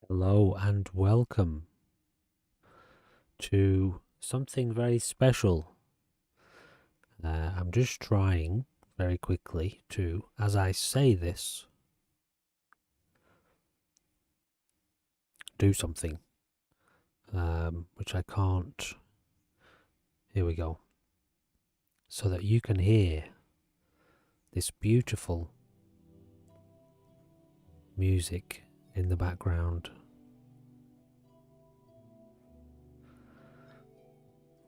Hello and welcome to something very special. I'm just trying very quickly to, as I say this, do something, which I can't. Here we go. So that you can hear this beautiful music in the background.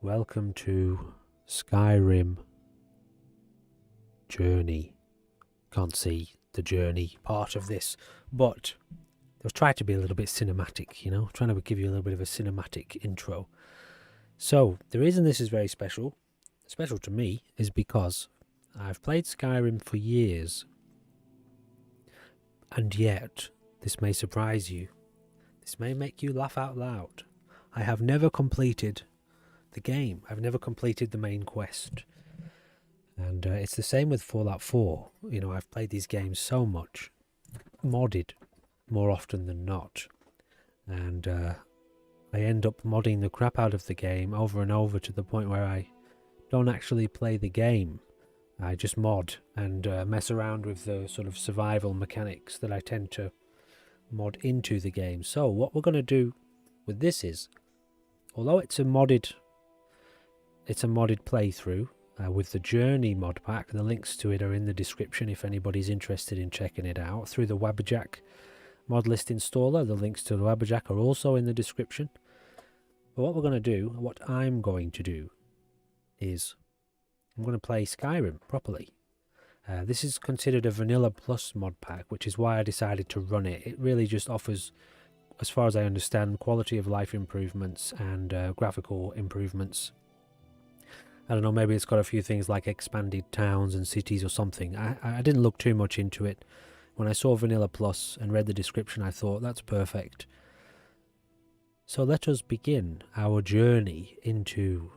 Welcome to SKYRIM Journey. Can't see the journey part of this, but I've tried to be a little bit cinematic, trying to give you a little bit of a cinematic intro. So the reason this is very special to me, is because I've played Skyrim for years, and yet this may surprise you. This may make you laugh out loud. I have never completed the game. I've never completed the main quest. And it's the same with Fallout 4. I've played these games so much, modded more often than not. And I end up modding the crap out of the game over and over to the point where I don't actually play the game. I just mod and mess around with the sort of survival mechanics that I tend to mod into the game. So what we're going to do with this is, although it's a modded playthrough with the Journey mod pack, the links to it are in the description if anybody's interested in checking it out through the Wabberjack mod list installer. The links to the Wabberjack are also in the description. But what I'm going to do is I'm going to play Skyrim properly. This is considered a Vanilla Plus mod pack, which is why I decided to run it. It really just offers, as far as I understand, quality of life improvements and graphical improvements. I don't know, maybe it's got a few things like expanded towns and cities or something. I didn't look too much into it. When I saw Vanilla Plus and read the description, I thought, that's perfect. So let us begin our journey into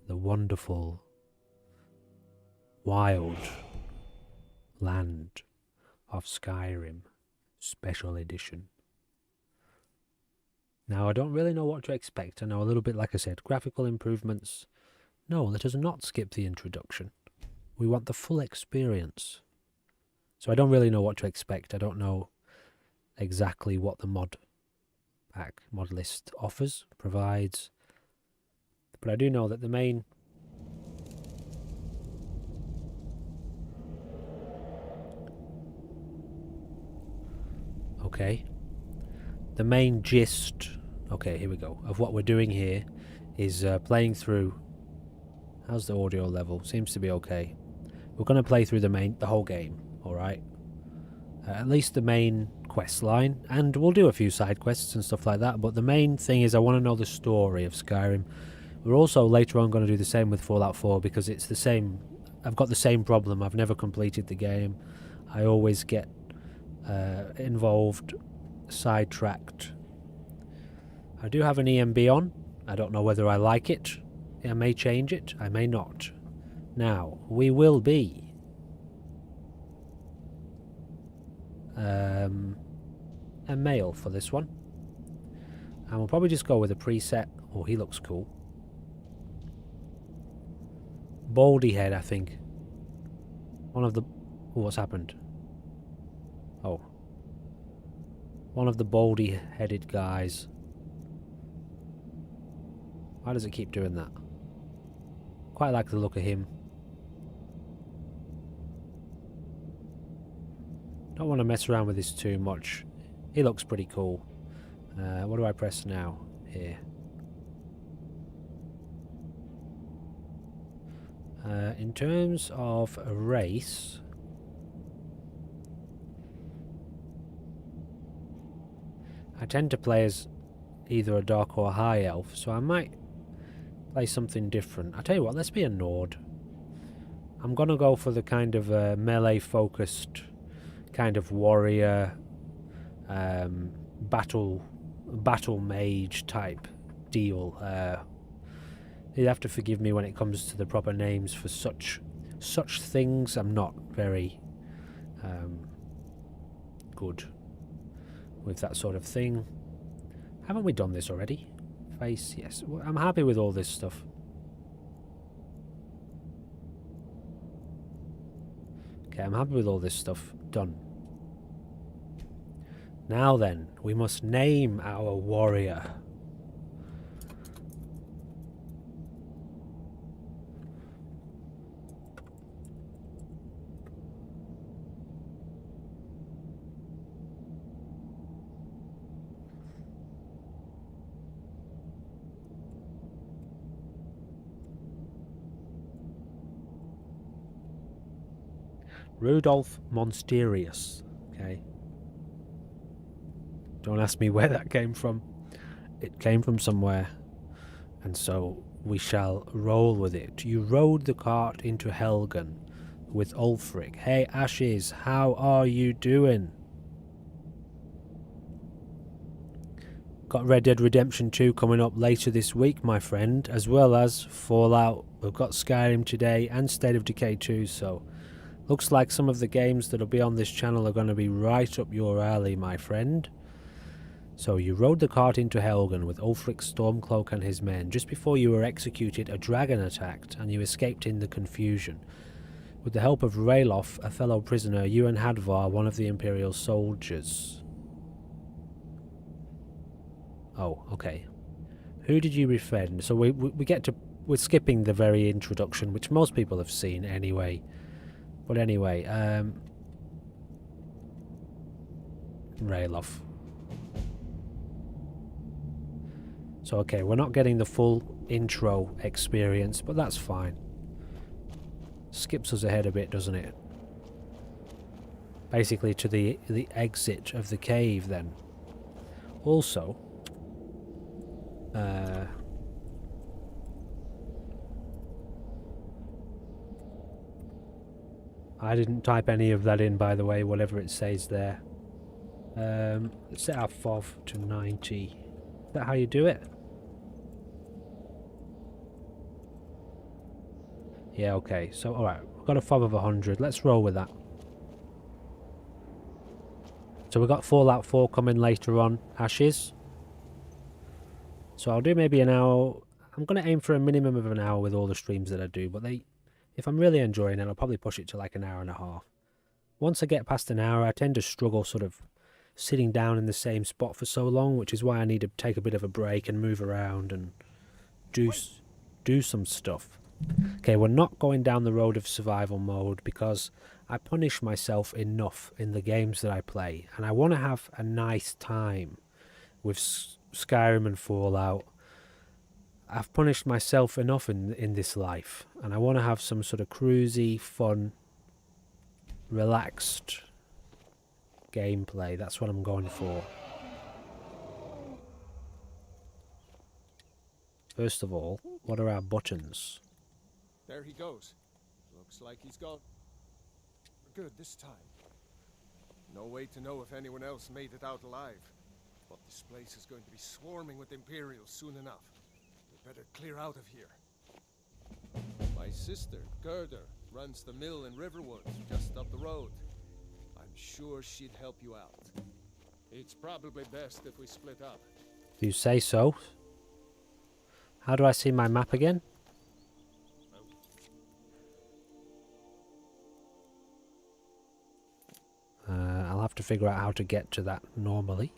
the wonderful, wild land of Skyrim Special Edition. Now, I don't really know what to expect. I know a little bit, like I said, graphical improvements. No, let us not skip the introduction. We want the full experience. So I don't really know what to expect. I don't know exactly what the mod list offers, provides. But I do know that the main gist, here we go, of what we're doing here is playing through. How's the audio level? Seems to be okay. We're going to play through the whole game, alright? At least the main quest line, and we'll do a few side quests and stuff like that, but the main thing is I want to know the story of Skyrim. We're also later on going to do the same with Fallout 4, because it's the same. I've got the same problem. I've never completed the game. I always get involved, sidetracked. I do have an EMB on. I don't know whether I like it. I may change it, I may not. Now, we will be a male for this one. And we'll probably just go with a preset. Oh, he looks cool. Baldy head, I think. One of the... Oh, what's happened? Oh. One of the baldy-headed guys. Why does it keep doing that? Quite like the look of him. Don't want to mess around with this too much. He looks pretty cool. What do I press now? Here. In terms of a race, I tend to play as either a dark or a high elf, so I might play something different. I tell you what, let's be a Nord. I'm gonna go for the kind of melee focused kind of warrior, battle mage type deal. You'd have to forgive me when it comes to the proper names for such things. I'm not very good with that sort of thing. Haven't we done this already? Face, yes. I'm happy with all this stuff. Okay, I'm happy with all this stuff. Done. Now then, we must name our warrior. Rudolph Monsterius. Okay. Don't ask me where that came from. It came from somewhere. And so we shall roll with it. You rode the cart into Helgen with Ulfric. Hey Ashes, how are you doing? Got Red Dead Redemption 2 coming up later this week, my friend, as well as Fallout. We've got Skyrim today and State of Decay 2, so looks like some of the games that'll be on this channel are going to be right up your alley, my friend. So you rode the cart into Helgen with Ulfric Stormcloak and his men. Just before you were executed, a dragon attacked, and you escaped in the confusion. With the help of Ralof, a fellow prisoner, you and Hadvar, one of the Imperial soldiers. Oh, okay. Who did you befriend? So we get to... We're skipping the very introduction, which most people have seen anyway. But anyway, Ralof. So okay, we're not getting the full intro experience, but that's fine. Skips us ahead a bit, doesn't it? Basically to the exit of the cave then. Also, I didn't type any of that in, by the way, whatever it says there. Let's set our FOV to 90. Is that how you do it? Yeah, okay. So, alright. We've got a FOV of 100. Let's roll with that. So we've got Fallout 4 coming later on. Ashes. So I'll do maybe an hour. I'm going to aim for a minimum of an hour with all the streams that I do. But if I'm really enjoying it, I'll probably push it to like an hour and a half. Once I get past an hour, I tend to struggle sort of sitting down in the same spot for so long, which is why I need to take a bit of a break and move around and do some stuff. Okay, we're not going down the road of survival mode because I punish myself enough in the games that I play, and I want to have a nice time with Skyrim and Fallout. I've punished myself enough in this life, and I want to have some sort of cruisy, fun, relaxed gameplay. That's what I'm going for. First of all, what are our buttons? There he goes. Looks like he's gone. We're good this time. No way to know if anyone else made it out alive. But this place is going to be swarming with Imperials soon enough. We better clear out of here. My sister, Gerda, runs the mill in Riverwood, just up the road. I'm sure she'd help you out. It's probably best if we split up. You say so. How do I see my map again? I'll have to figure out how to get to that normally.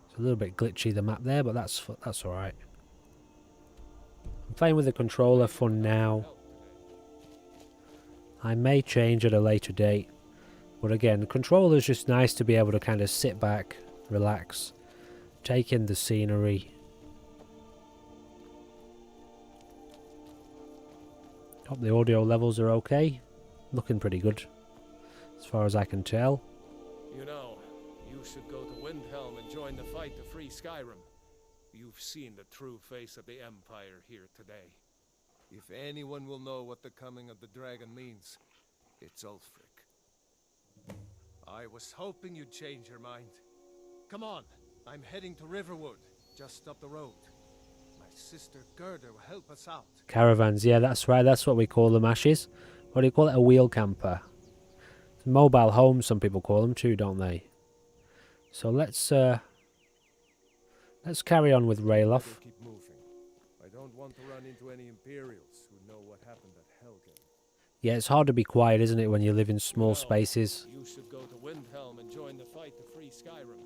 It's a little bit glitchy, the map there, but that's alright. I'm playing with the controller for now. I may change at a later date. But again, the controller's just nice to be able to kind of sit back, relax, take in the scenery. Hope the audio levels are okay. Looking pretty good, as far as I can tell. You know, you should go to Windhelm and join the fight to free Skyrim. You've seen the true face of the Empire here today. If anyone will know what the coming of the dragon means, it's Ulfric. I was hoping you'd change your mind. Come on, I'm heading to Riverwood, just up the road. My sister Gerda will help us out. Caravans, yeah, that's right, that's what we call them, Ashes. What do you call it? A wheel camper. Mobile home, some people call them too, don't they? So let's Let's carry on with Better Rayloff. keep moving. I don't want to run into any Imperials who know what happened at Helgen. Yeah, it's hard to be quiet, isn't it, when you live in small Well, spaces. you should go to Windhelm and join the fight to free Skyrim.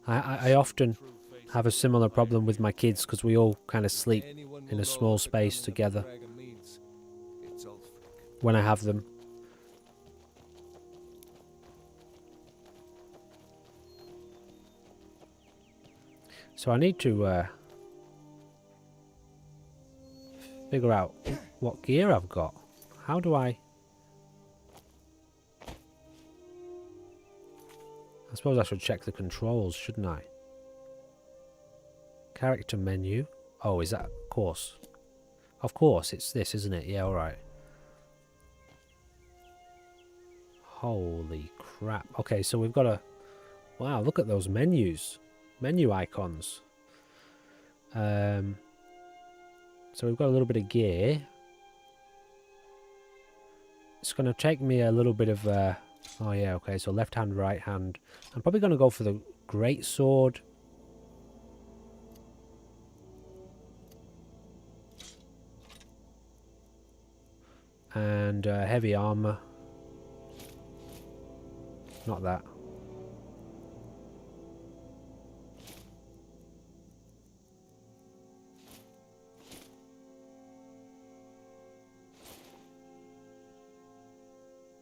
I often have a similar problem with my kids because we all kind of sleep Anyone in will a know small what the space coming of the together dragon means. It's Ulfric. when I have them. So I need to figure out what gear I've got. How do I suppose I should check the controls, shouldn't I? Character menu. Oh, is that? Of course. Of course, it's this, isn't it? Yeah, alright. Holy crap. Okay, so we've got a... Wow, look at those menus. Menu icons. So we've got a little bit of gear. It's going to take me a little bit of... oh yeah, okay, so left hand, right hand. I'm probably going to go for the great sword. And heavy armor. Not that.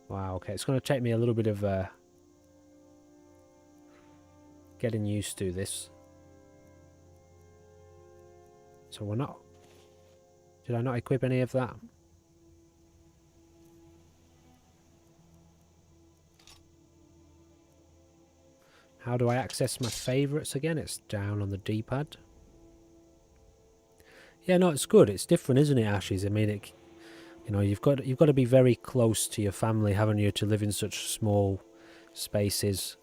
Wow, okay, it's going to take me a little bit of getting used to this. So we're not... Did I not equip any of that? How do I access my favourites again? It's down on the D-pad. Yeah, no, it's good. It's different, isn't it, Ashes? I mean, it, you know, you've got to be very close to your family, haven't you, to live in such small spaces.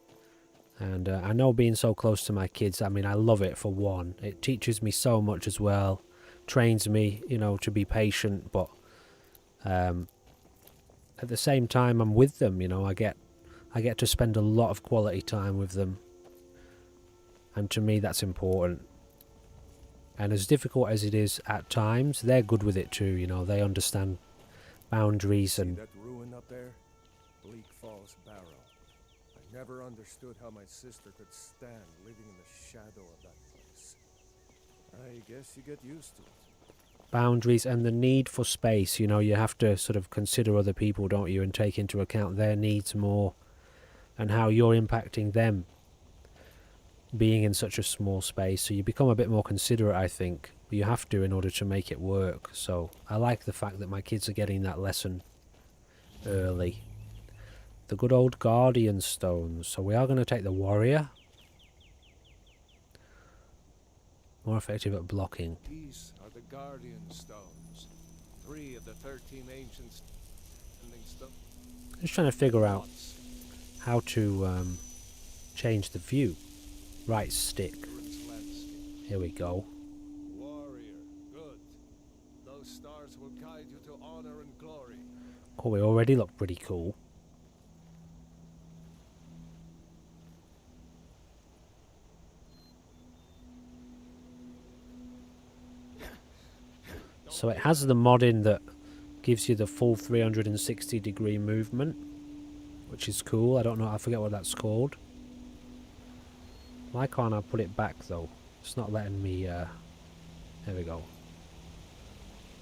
And I know being so close to my kids, I mean, I love it for one. It teaches me so much as well. Trains me, you know, to be patient, but at the same time, I'm with them, you know. I get to spend a lot of quality time with them. And to me, that's important. And as difficult as it is at times, they're good with it too, you know. They understand boundaries and... See that ruin up there? Bleak Falls Barrow. I never understood how my sister could stand living in the shadow of that place. I guess you get used to it. Boundaries and the need for space, you know. You have to sort of consider other people, don't you, and take into account their needs more. And how you're impacting them being in such a small space. So you become a bit more considerate, I think. You have to in order to make it work. So I like the fact that my kids are getting that lesson early. The good old Guardian Stones. So we are going to take the Warrior. More effective at blocking. These are the Guardian Stones. 3 of the 13 ancient standing stones. Just trying to figure out how to change the view. Right stick. Here we go. Warrior, good. Those stars will guide you to honor and glory. Oh, we already look pretty cool. So it has the mod in that gives you the full 360-degree movement, which is cool. I don't know, I forget what that's called. Why can't I put it back though? It's not letting me, there we go.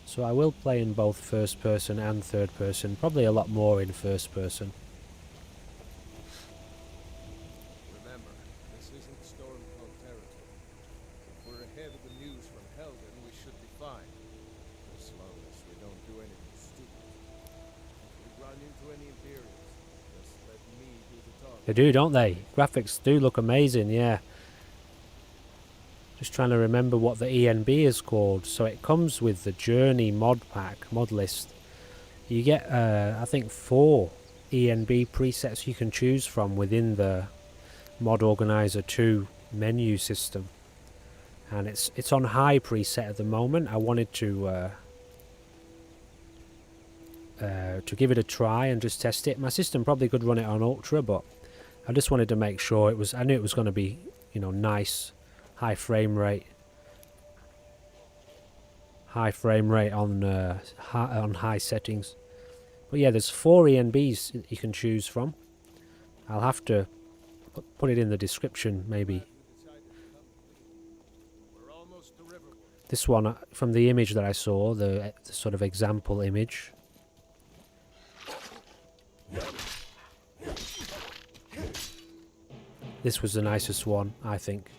So I will play in both first person and third person, probably a lot more in first person. Remember, this isn't Stormcloak territory. If we're ahead of the news from Helgen, we should be fine. As long as we don't do anything stupid. If we run into any Imperials, just let me do the talking. They do, don't they? Graphics do look amazing, yeah. Just trying to remember what the ENB is called. So it comes with the Journey mod pack, mod list. You get, I think, 4 ENB presets you can choose from within the Mod Organizer 2 menu system. And it's on high preset at the moment. I wanted to give it a try and just test it. My system probably could run it on ultra, but I just wanted to make sure it was. I knew it was going to be, you know, nice high frame rate. High frame rate on high settings. But yeah, there's 4 ENBs you can choose from. I'll have to put it in the description, maybe. We're almost to Riverwood. This one, from the image that I saw, the sort of example image. This was the nicest one, I think.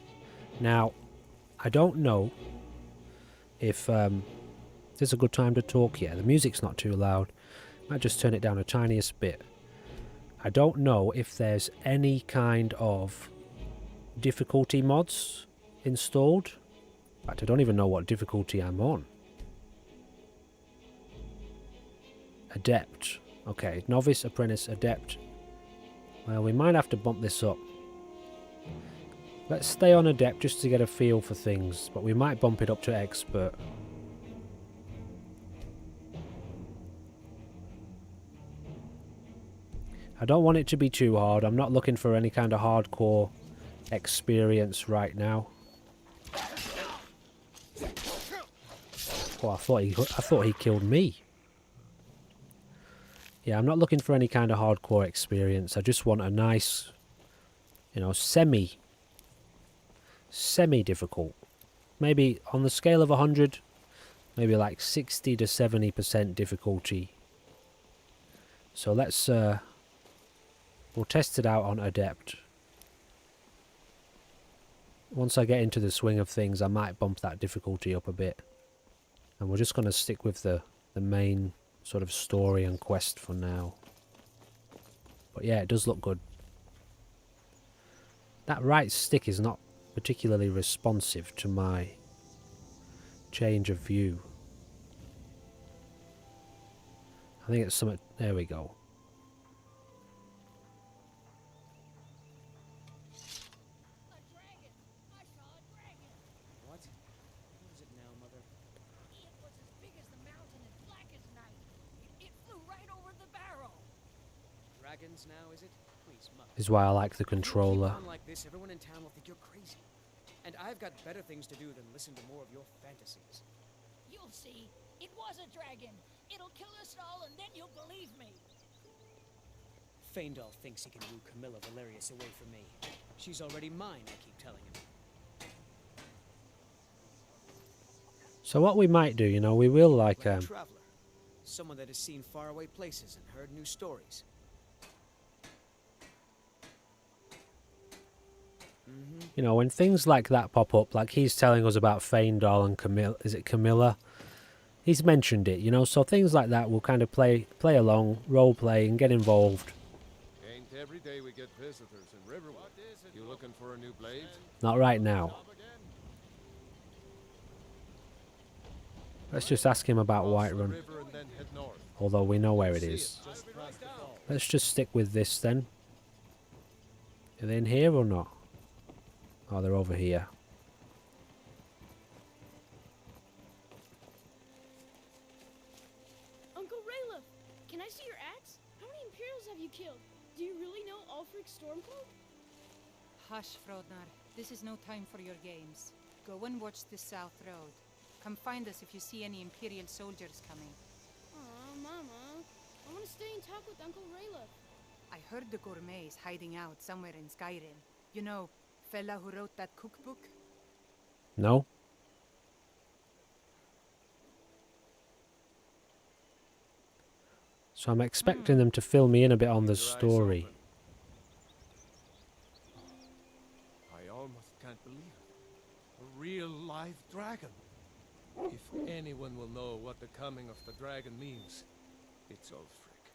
Now, I don't know if this is a good time to talk here. The music's not too loud. Might just turn it down a tiniest bit. I don't know if there's any kind of difficulty mods installed. In fact, I don't even know what difficulty I'm on. Adept. Okay, novice, apprentice, adept. Well, we might have to bump this up. Let's stay on adept just to get a feel for things, but we might bump it up to expert. I don't want it to be too hard. I'm not looking for any kind of hardcore experience right now. Oh, I thought he killed me. Yeah, I'm not looking for any kind of hardcore experience. I just want a nice, you know, semi difficult. Maybe on the scale of 100, maybe like 60 to 70% difficulty. So let's we'll test it out on adept. Once I get into the swing of things, I might bump that difficulty up a bit. And we're just going to stick with the main sort of story and quest for now. But yeah, it does look good. That right stick is not particularly responsive to my change of view. I think it's something... There we go. What? What is it now, Mother? It was as big as the mountain and black as night. It flew right over the barrel. Dragons now, is it? Please, Mother. This is why I like the If you controller. keep on like this, everyone in town will think you're crazy. And I've got better things to do than listen to more of your fantasies. You'll see. It was a dragon. It'll kill us all, and then you'll believe me. Faendal thinks he can woo Camilla Valerius away from me. She's already mine, I keep telling him. So what we might do, you know, we will like... Like a traveler. Someone that has seen faraway places and heard new stories. You know, when things like that pop up, like he's telling us about Faendal and Camilla, is it Camilla? He's mentioned it, you know, so things like that will kind of play along, role play and get involved. Ain't every day we get visitors in Riverwood. You looking for a new blade? Not right now. Let's just ask him about Whiterun, River and then head north. although we know where it is. Just past the fall. Let's just stick with this then. Are they in here or not? Oh, they're over here. Uncle Rayla, can I see your axe? How many Imperials have you killed? Do you really know Ulfric's Stormcloak? Hush, Frodnar. This is no time for your games. Go and watch the South Road. Come find us if you see any Imperial soldiers coming. Aw, Mama. I want to stay and talk with Uncle Rayla. I heard the gourmet is hiding out somewhere in Skyrim. You know, fella who wrote that cookbook? No? So I'm expecting them to fill me in a bit on the Keep your eyes story. open. I almost can't believe it. A real live dragon. If anyone will know what the coming of the dragon means, it's Ulfric.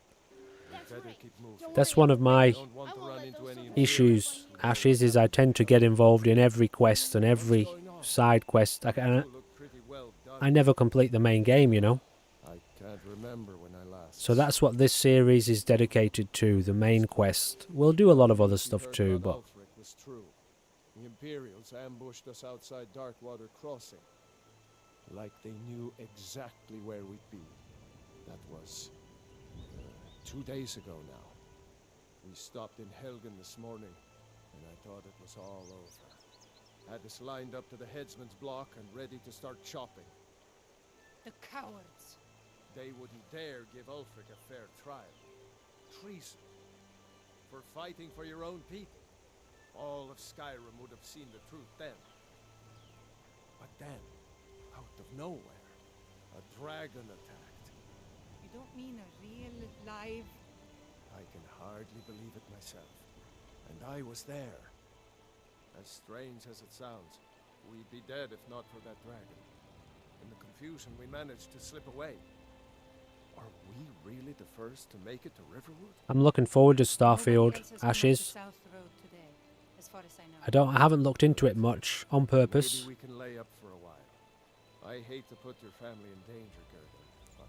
That's Better right. keep moving. Don't That's worry, one of my Don't want to run into any issues, Ashes, is I tend to get involved in every quest and every side quest. You look pretty well done. I never complete the main game, you know. I can't remember when I last. So that's what this series is dedicated to, the main quest. We'll do a lot of other We stuff heard too, about but Ulfric was true. The Imperials ambushed us outside Darkwater Crossing. Like they knew exactly where we'd be. That was 2 days ago now. We stopped in Helgen this morning, and I thought it was all over. Had us lined up to the headsman's block and ready to start chopping. The cowards. They wouldn't dare give Ulfric a fair trial. Treason. For fighting for your own people. All of Skyrim would have seen the truth then. But then, out of nowhere, a dragon attacked. You don't mean a real, live... I can hardly believe it myself. And I was there. As strange as it sounds, we'd be dead if not for that dragon. In the confusion, we managed to slip away. Are we really the first to make it to Riverwood? I'm looking forward to Nobody Starfield else has come up the Ashes. South Road today, as far as I know. I haven't looked into it much on purpose. Maybe we can lay up for a while. I hate to put your family in danger, Gerda, but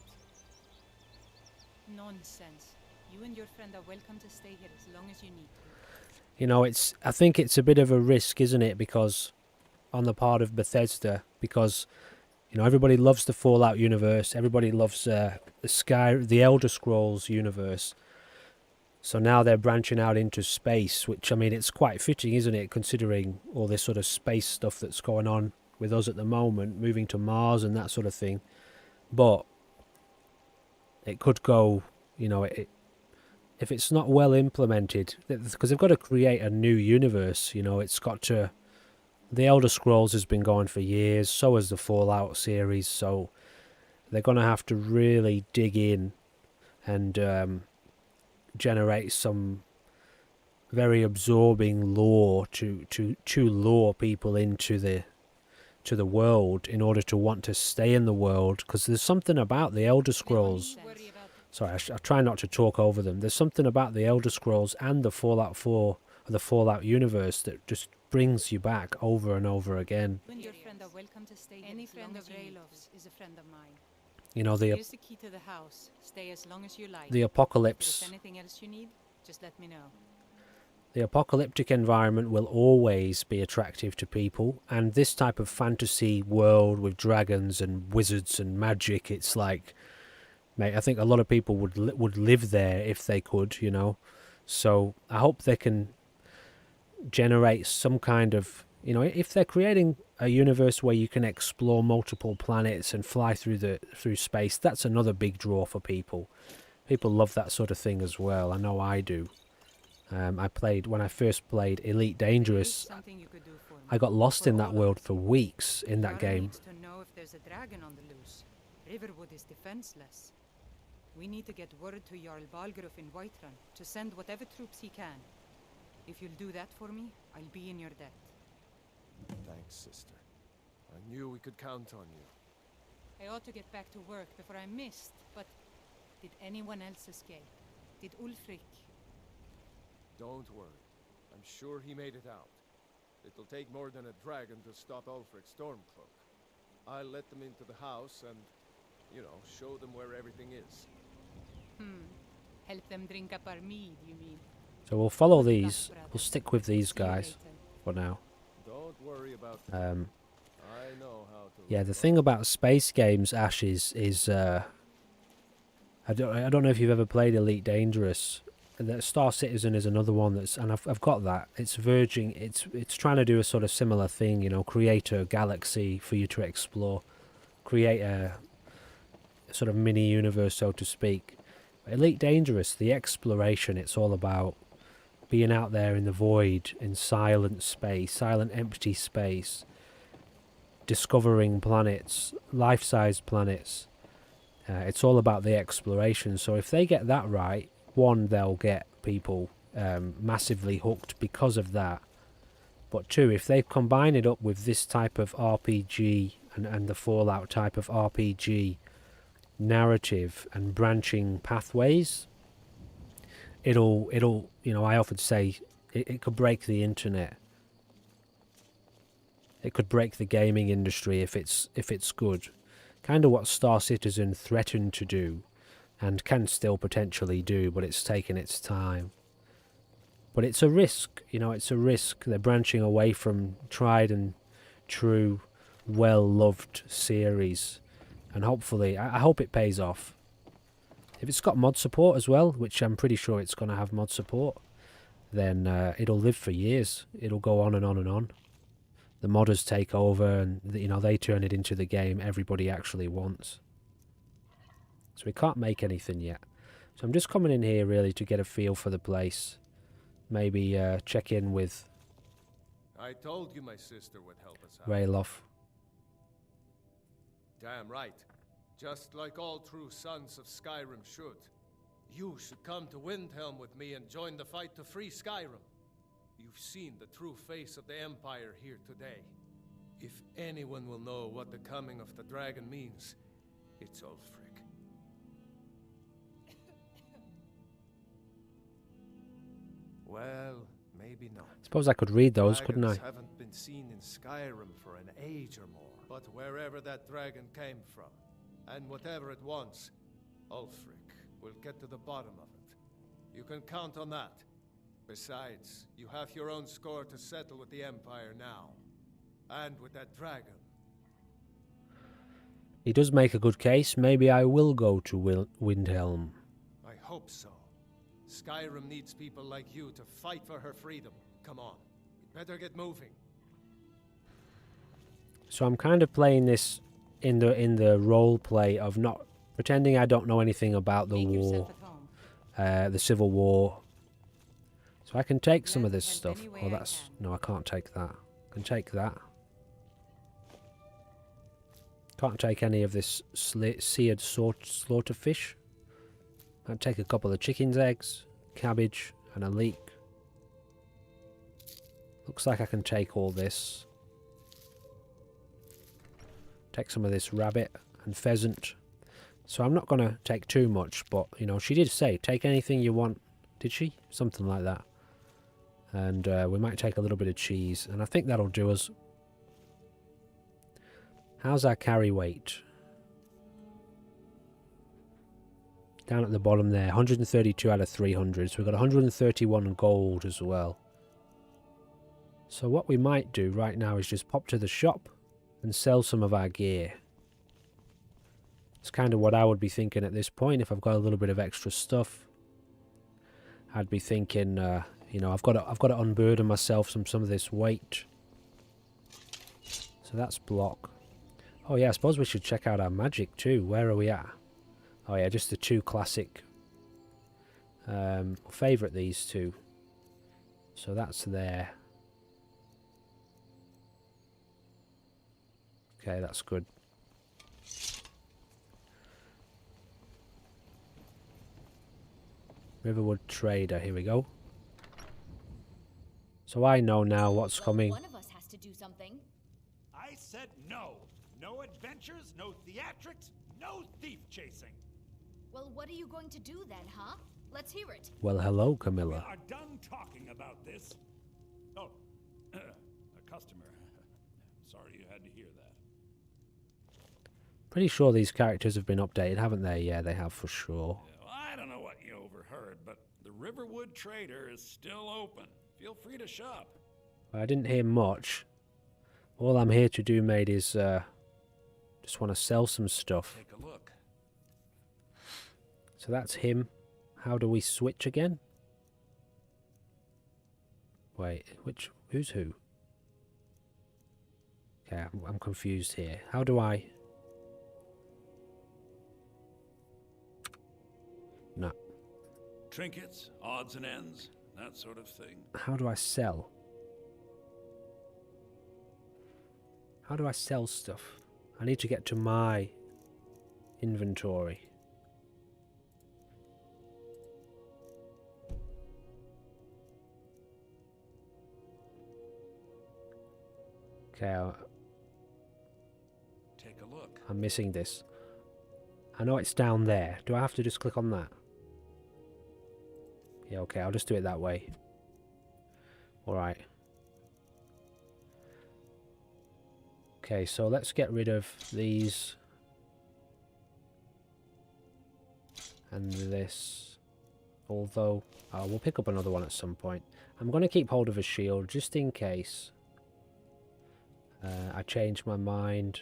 Nonsense. You and your friend are welcome to stay here as long as you need to. You know, I think it's a bit of a risk, isn't it? Because on the part of Bethesda, because you know everybody loves the Fallout universe, everybody loves the Elder Scrolls universe. So now they're branching out into space, which I mean, it's quite fitting, isn't it? Considering all this sort of space stuff that's going on with us at the moment, moving to Mars and that sort of thing. But it could go, you know, if it's not well implemented, because they've got to create a new universe, you know, it's got to... The Elder Scrolls has been going for years, so has the Fallout series, so they're going to have to really dig in and generate some very absorbing lore to lure people into the world in order to want to stay in the world, because there's something about the Elder Scrolls. Worry about Sorry, I try not to talk over them. There's something about the Elder Scrolls and the Fallout 4, or the Fallout universe, that just brings you back over and over again. you and your friend are welcome to stay here. Any friend of Raylov's is a friend of mine. You know, the Here's the key to the house. Stay as long as you like. If apocalypse, there's anything else you need, just let me know. the apocalyptic environment will always be attractive to people, and this type of fantasy world with dragons and wizards and magic, it's like, mate, I think a lot of people would live there if they could, you know. So I hope they can generate some kind of, you know, if they're creating a universe where you can explore multiple planets and fly through space, that's another big draw for people. People love that sort of thing as well. I know I do. When I first played Elite Dangerous, Something you could do for me. I got lost For in that all of world us. for weeks in that Yara game. needs to know if there's a dragon on the loose. Riverwood is defenseless. We need to get word to Jarl Balgruuf in Whiterun to send whatever troops he can. If you'll do that for me, I'll be in your debt. thanks, sister. I knew we could count on you. I ought to get back to work before I missed, but did anyone else escape? Did Ulfric? Don't worry. I'm sure he made it out. It'll take more than a dragon to stop Ulfric's Stormcloak. I'll let them into the house and, you know, show them where everything is. Help them drink up our mead, you mean? So we'll follow Good luck, these. brother. We'll stick with these See you guys later. for now. Don't worry about Um, I know how to... yeah, the thing about space games, Ash, is I don't know if you've ever played Elite Dangerous. The Star Citizen is another one and I've got that. It's verging. It's trying to do a sort of similar thing, you know, create a galaxy for you to explore, create a sort of mini universe, so to speak. Elite Dangerous, the exploration, it's all about being out there in the void, in silent space, silent empty space, discovering planets, life-sized planets. It's all about the exploration. So if they get that right, one, they'll get people massively hooked because of that. But two, if they combine it up with this type of RPG and the Fallout type of RPG narrative and branching pathways, it'll you know, I often say it could break the internet. It could break the gaming industry if it's good. Kind of what Star Citizen threatened to do and can still potentially do, but it's taken its time. But it's a risk, you know, it's a risk. They're branching away from tried and true, well-loved series. And hopefully, I hope it pays off. If it's got mod support as well, which I'm pretty sure it's going to have mod support, then it'll live for years. It'll go on and on and on. the modders take over and, you know, they turn it into the game everybody actually wants. So we can't make anything yet. So I'm just coming in here really to get a feel for the place. Maybe check in with I told you my sister would help us out. Rayloff. Damn right. Just like all true sons of Skyrim should. You should come to Windhelm with me and join the fight to free Skyrim. You've seen the true face of the Empire here today. If anyone will know what the coming of the dragon means, it's Ulfric. Well, maybe not. Suppose I could read those, couldn't I? Dragons haven't been seen in Skyrim for an age or more. But wherever that dragon came from, and whatever it wants, Ulfric will get to the bottom of it. You can count on that. Besides, you have your own score to settle with the Empire now. And with that dragon. He does make a good case. Maybe I will go to Windhelm. I hope so. Skyrim needs people like you to fight for her freedom. Come on, we better get moving. So I'm kind of playing this in the role play of not pretending I don't know anything about the Make war, yourself at home. the Civil War. So I can take some Glad of to this help stuff. any way Oh, I that's can. no, I can't take that. I can take that. Can't take any of this seared slaughter fish. I'd take a couple of chicken's eggs, cabbage, and a leek. Looks like I can take all this. Take some of this rabbit and pheasant. So I'm not going to take too much, but, you know, she did say, take anything you want. Did she? Something like that. And we might take a little bit of cheese. And I think that'll do us. How's our carry weight? Down at the bottom there. 132 out of 300. So we've got 131 gold as well. So what we might do right now is just pop to the shop and sell some of our gear. It's kind of what I would be thinking at this point. If I've got a little bit of extra stuff, I'd be thinking, you know, I've got to unburden myself some of this weight. So that's block. Oh yeah, I suppose we should check out our magic too. Where are we at? Oh yeah, just the two classic. Favourite these two. So that's there. Okay, that's good. Riverwood Trader, here we go. So I know now what's coming. One of us has to do something. I said no. No adventures, no theatrics, no thief chasing. Well, what are you going to do then, huh? Let's hear it. Well, hello, We Camilla. are done talking about this. Oh, a customer. Sorry you had to hear that. Pretty sure these characters have been updated, haven't they? Yeah, they have for sure. Well, I don't know what you overheard, but the Riverwood Trader is still open. Feel free to shop. I didn't hear much. All I'm here to do, mate, is just want to sell some stuff. Take a look. So that's him. How do we switch again? Wait, who's who? Okay, I'm confused here. How do I... No. Trinkets, odds and ends, that sort of thing. How do I sell? How do I sell stuff? I need to get to my inventory. Okay, Take a look. I'm missing this. I know it's down there. Do I have to just click on that? Yeah, okay, I'll just do it that way. Alright. Okay, so let's get rid of these. And this. Although, we'll pick up another one at some point. I'm going to keep hold of a shield just in case I change my mind.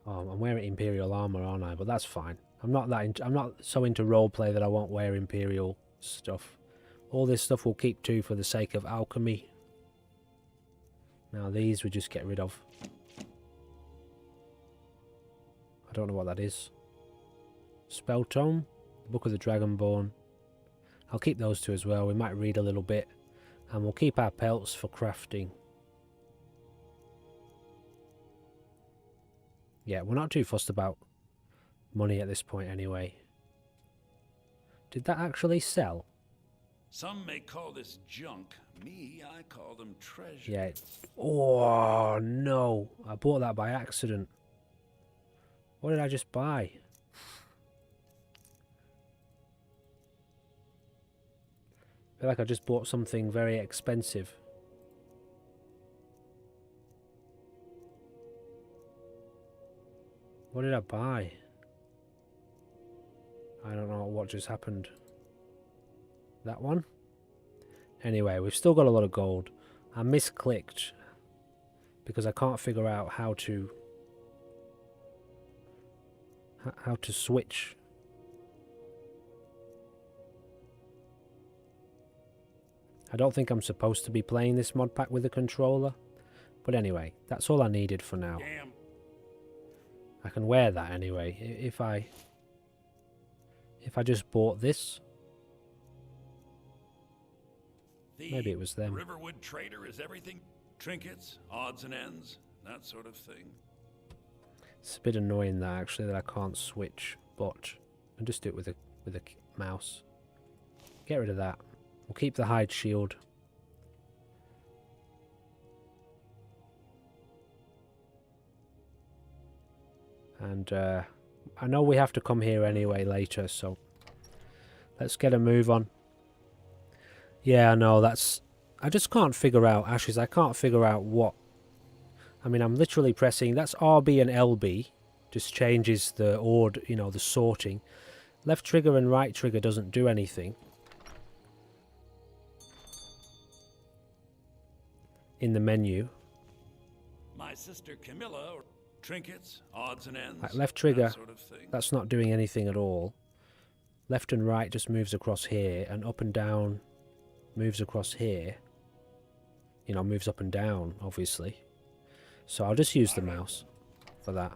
Oh, I'm wearing Imperial armor, aren't I? But that's fine. I'm not so into roleplay that I won't wear Imperial stuff. All this stuff we'll keep to for the sake of alchemy. Now these we just get rid of. I don't know what that is. Spell Tome, the Book of the Dragonborn. I'll keep those two as well. We might read a little bit. And we'll keep our pelts for crafting. Yeah, we're not too fussed about money at this point anyway. Did that actually sell? Some may call this junk. Me, I call them treasure. Yeah. Oh, no. I bought that by accident. What did I just buy? I feel like I just bought something very expensive. What did I buy? I don't know what just happened. That one? Anyway, we've still got a lot of gold. I misclicked because I can't figure out how to switch. I don't think I'm supposed to be playing this mod pack with a controller. But anyway, that's all I needed for now. Damn. I can wear that anyway. If I just bought this. Maybe it was them. Riverwood trader is everything. Trinkets, odds and ends, that sort of thing. It's a bit annoying that actually that I can't switch, but I'll just do it with a mouse. Get rid of that. We'll keep the hide shield. And I know we have to come here anyway later, so let's get a move on. Yeah, I know, I just can't figure out, Ashes, I can't figure out what... I mean, I'm literally pressing, that's RB and LB, just changes the order, you know, the sorting. Left trigger and right trigger doesn't do anything. In the menu. My sister Camilla, or trinkets, odds and ends, Like left trigger, that sort of thing. That's not doing anything at all. Left and right just moves across here, and up and down moves across here. You know, moves up and down, obviously. So I'll just use the mouse for that.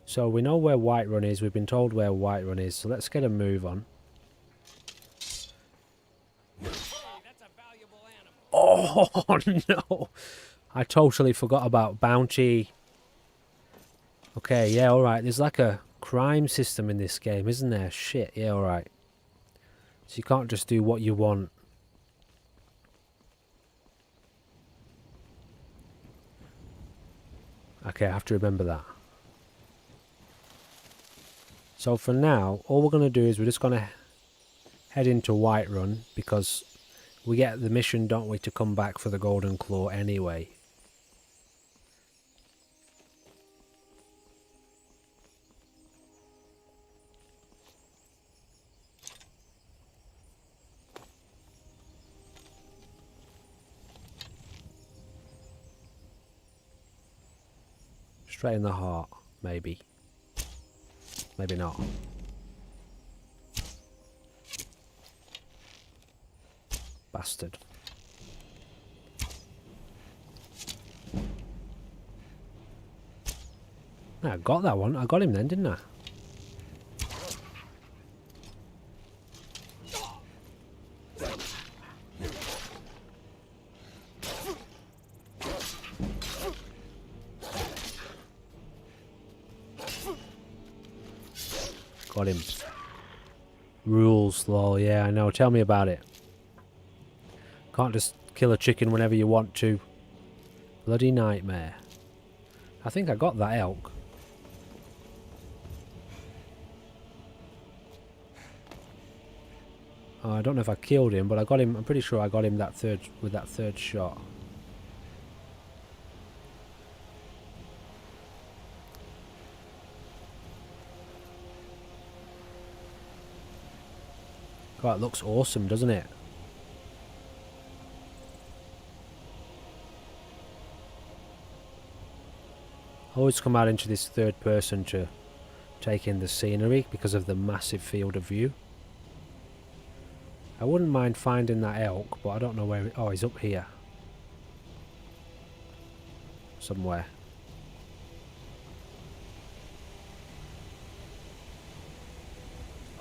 So we know where Whiterun is. We've been told where Whiterun is. So let's get a move on. Oh, no. I totally forgot about bounty. Okay, yeah, alright. There's like a crime system in this game, isn't there? Shit, yeah, alright. So you can't just do what you want. Okay, I have to remember that. So for now, all we're going to do is we're just going to head into Whiterun because we get the mission, don't we, to come back for the Golden Claw anyway. Straight in the heart, maybe. Maybe not. Bastard. I got that one. I got him then, didn't I? Got him. Rules, lol. Yeah, I know. Tell me about it. Can't just kill a chicken whenever you want to. Bloody nightmare. I think I got that elk. Oh, I don't know if I killed him, but I got him. I'm pretty sure I got him with that third shot. God, it looks awesome, doesn't it? I always come out into this third person to take in the scenery because of the massive field of view. I wouldn't mind finding that elk, but I don't know where... Oh, he's up here. Somewhere.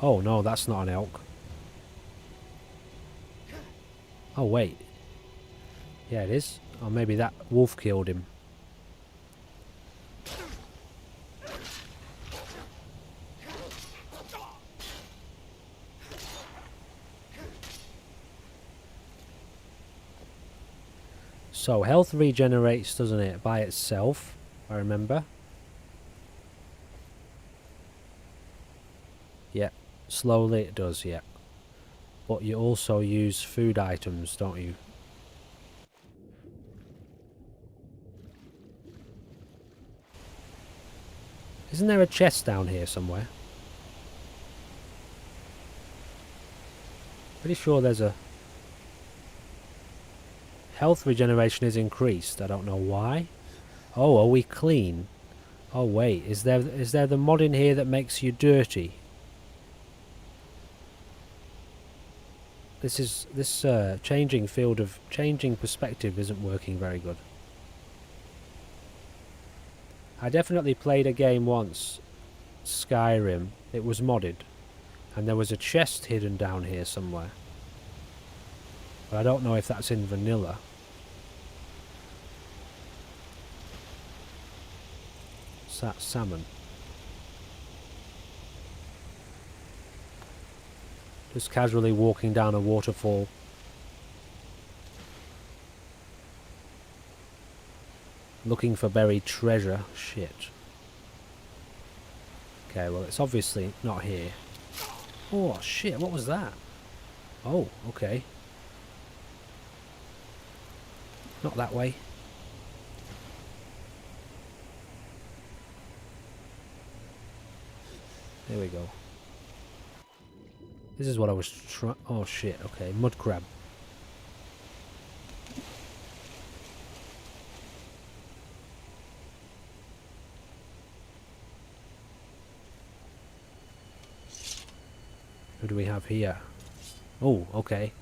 Oh no, that's not an elk. Oh wait. Yeah, it is. Or maybe that wolf killed him. So, health regenerates, doesn't it, by itself, I remember. Yeah, slowly it does, yeah. But you also use food items, don't you? Isn't there a chest down here somewhere? Pretty sure there's a... Health regeneration is increased. I don't know why. Oh, are we clean? Oh wait, is there the mod in here that makes you dirty? This changing perspective isn't working very good. I definitely played a game once, Skyrim. It was modded, and there was a chest hidden down here somewhere. But I don't know if that's in vanilla. Salmon. Just casually walking down a waterfall. Looking for buried treasure. Shit. Okay, well it's obviously not here. Oh shit, what was that? Oh, okay. Not that way. There we go. This is what I was trying... Oh shit, okay. Mud crab. Who do we have here? Oh, okay.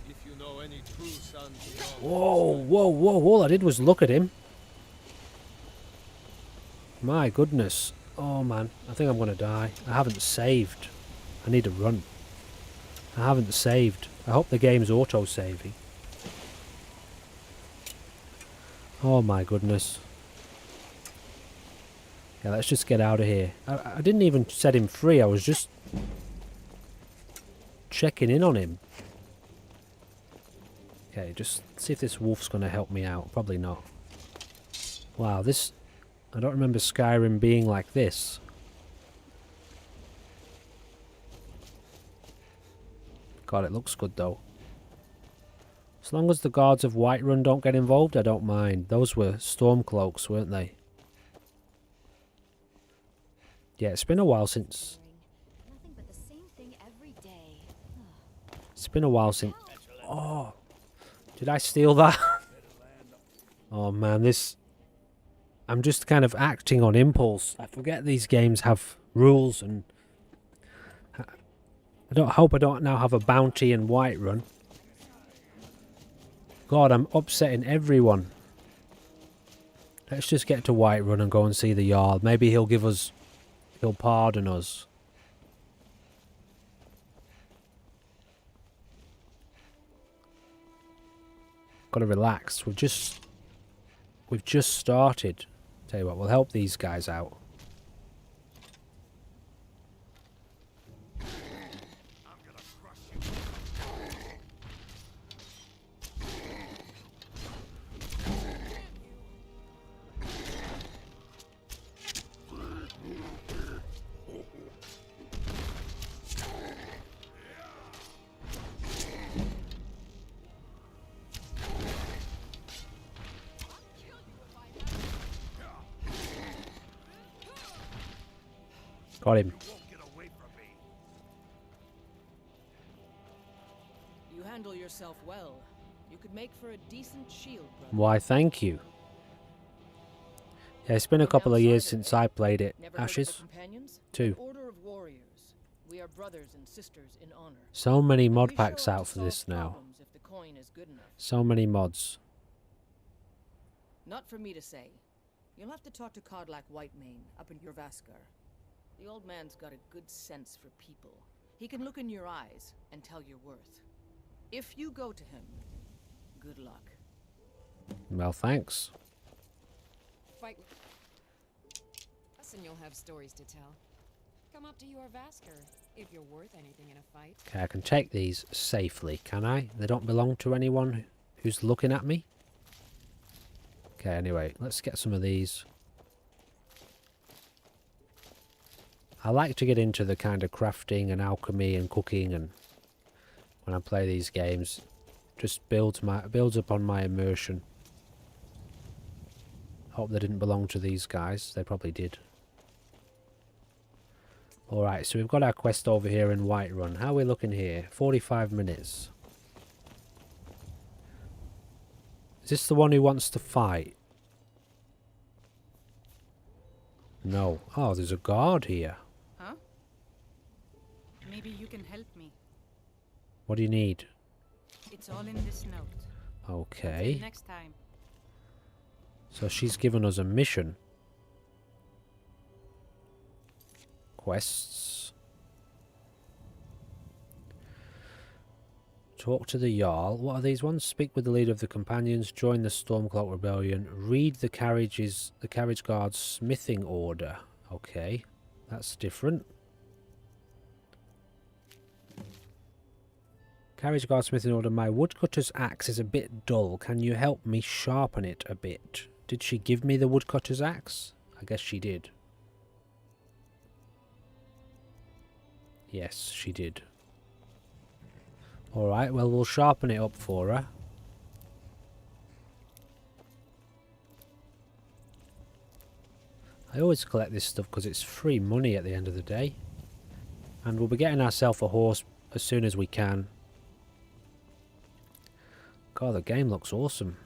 If you know any true sons of Whoa, whoa, whoa. All I did was look at him. My goodness. Oh man, I think I'm going to die. I haven't saved. I need to run. I haven't saved. I hope the game's auto-saving. Oh my goodness. Yeah, let's just get out of here. I didn't even set him free. I was just checking in on him. Okay, just see if this wolf's going to help me out. Probably not. Wow, this... I don't remember Skyrim being like this. God, it looks good though. As long as the guards of Whiterun don't get involved, I don't mind. Those were Stormcloaks, weren't they? Yeah, it's been a while since... Nothing but the same thing every day. It's been a while since... Oh! Did I steal that? Oh man, this... I'm just kind of acting on impulse. I forget these games have rules, and I hope I don't now have a bounty in Whiterun. God, I'm upsetting everyone. Let's just get to Whiterun and go and see the Jarl. Maybe he'll pardon us. Gotta relax. We've just started. Tell you what, we'll help these guys out. Got him. You handle yourself well. You could make for a decent shield, brother. Why, thank you. Yeah, it's been a You're couple an of years outsider, since eh? I played it. Never heard of the Ashes? companions? 2. An order of warriors. We are brothers and sisters in honor. So many And mod we packs show up out to for this solve now. problems if the coin is good enough. So many mods. Not for me to say. You'll have to talk to Codlac Whitemane up in Jorvaskar. The old man's got a good sense for people. He can look in your eyes and tell your worth. If you go to him, good luck. Well, thanks. Fight. Us and you'll have stories to tell. Come up to your Vasker if you're worth anything in a fight. Okay, I can take these safely, can I? They don't belong to anyone who's looking at me. Okay, anyway, let's get some of these. I like to get into the kind of crafting and alchemy and cooking, and when I play these games, just builds upon my immersion. Hope they didn't belong to these guys. They probably did. Alright, so we've got our quest over here in Whiterun. How are we looking here? 45 minutes. Is this the one who wants to fight? No. Oh, there's a guard here. Huh? Maybe you can help me. What do you need? It's all in this note. Okay. Until next time. So she's given us a mission. Quests. Talk to the Jarl. What are these ones? Speak with the leader of the companions. Join the Stormcloak Rebellion. Read the carriage guard's smithing order. Okay, that's different. Carriage guard smithing order. My woodcutter's axe is a bit dull. Can you help me sharpen it a bit? Did she give me the woodcutter's axe? I guess she did. Yes, she did. Alright, well, we'll sharpen it up for her. I always collect this stuff because it's free money at the end of the day. And we'll be getting ourselves a horse as soon as we can. God, the game looks awesome.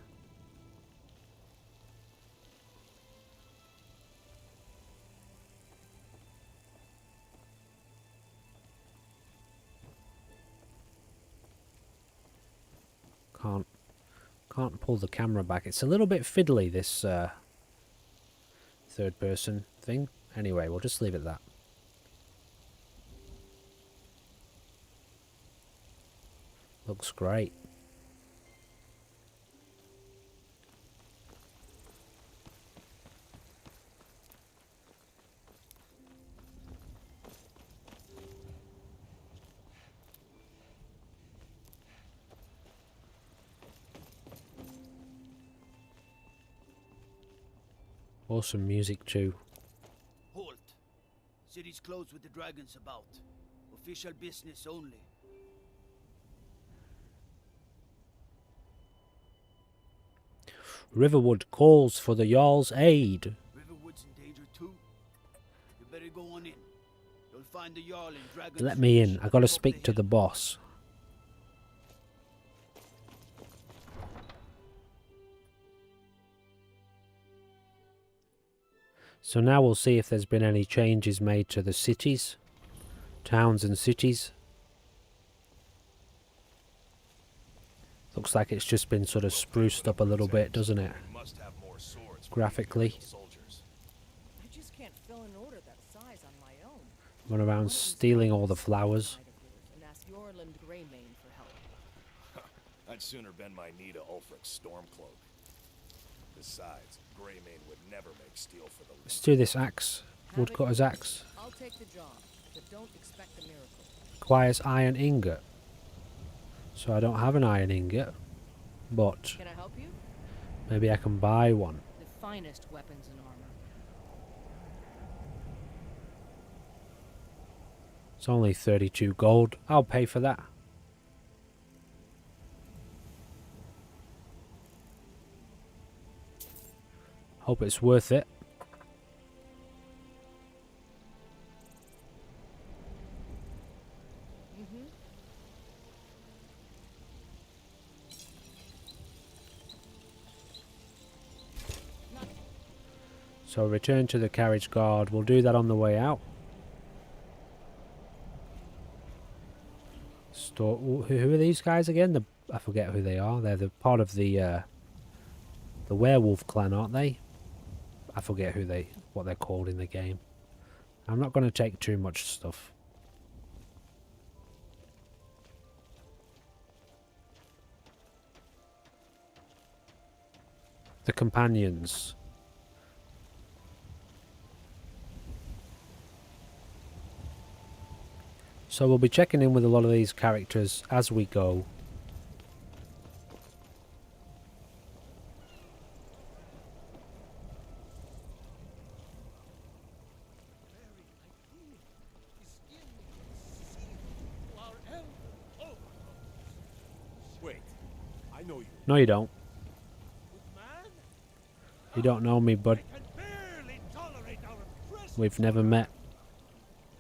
Can't pull the camera back. It's a little bit fiddly, this third person thing. Anyway, we'll just leave it at that. Looks great. Awesome music too. Halt. City's closed with the dragons about. Official business only. Riverwood calls for the Jarl's aid. Riverwood's in danger too. You better go on in. You'll find the Jarl in Dragon's Let me in. Reach I gotta above speak to hill. the boss. So now we'll see if there's been any changes made to the cities, towns and cities. Looks like it's just been sort of spruced up a little bit, doesn't it? Graphically. I just can't fill an order that size on my own. Run around stealing all the flowers. And ask Yorland Greymane for help. I'd sooner bend my knee to Ulfric's Stormcloak. Besides, Greymane would never make steel for the Let's do this axe. Woodcutter's axe. I'll take the job, but don't expect a miracle. Requires iron ingot. So I don't have an iron ingot. But Can I help you? maybe I can buy one. The finest weapons and armor. It's only 32 gold. I'll pay for that. Hope it's worth it. So return to the carriage guard. We'll do that on the way out. Who are these guys again? I forget who they are. They're the part of the werewolf clan, aren't they? I forget what they're called in the game. I'm not going to take too much stuff. The companions. So we'll be checking in with a lot of these characters as we go. Wait, I know you. No, you don't. You don't know me, bud. We've never met.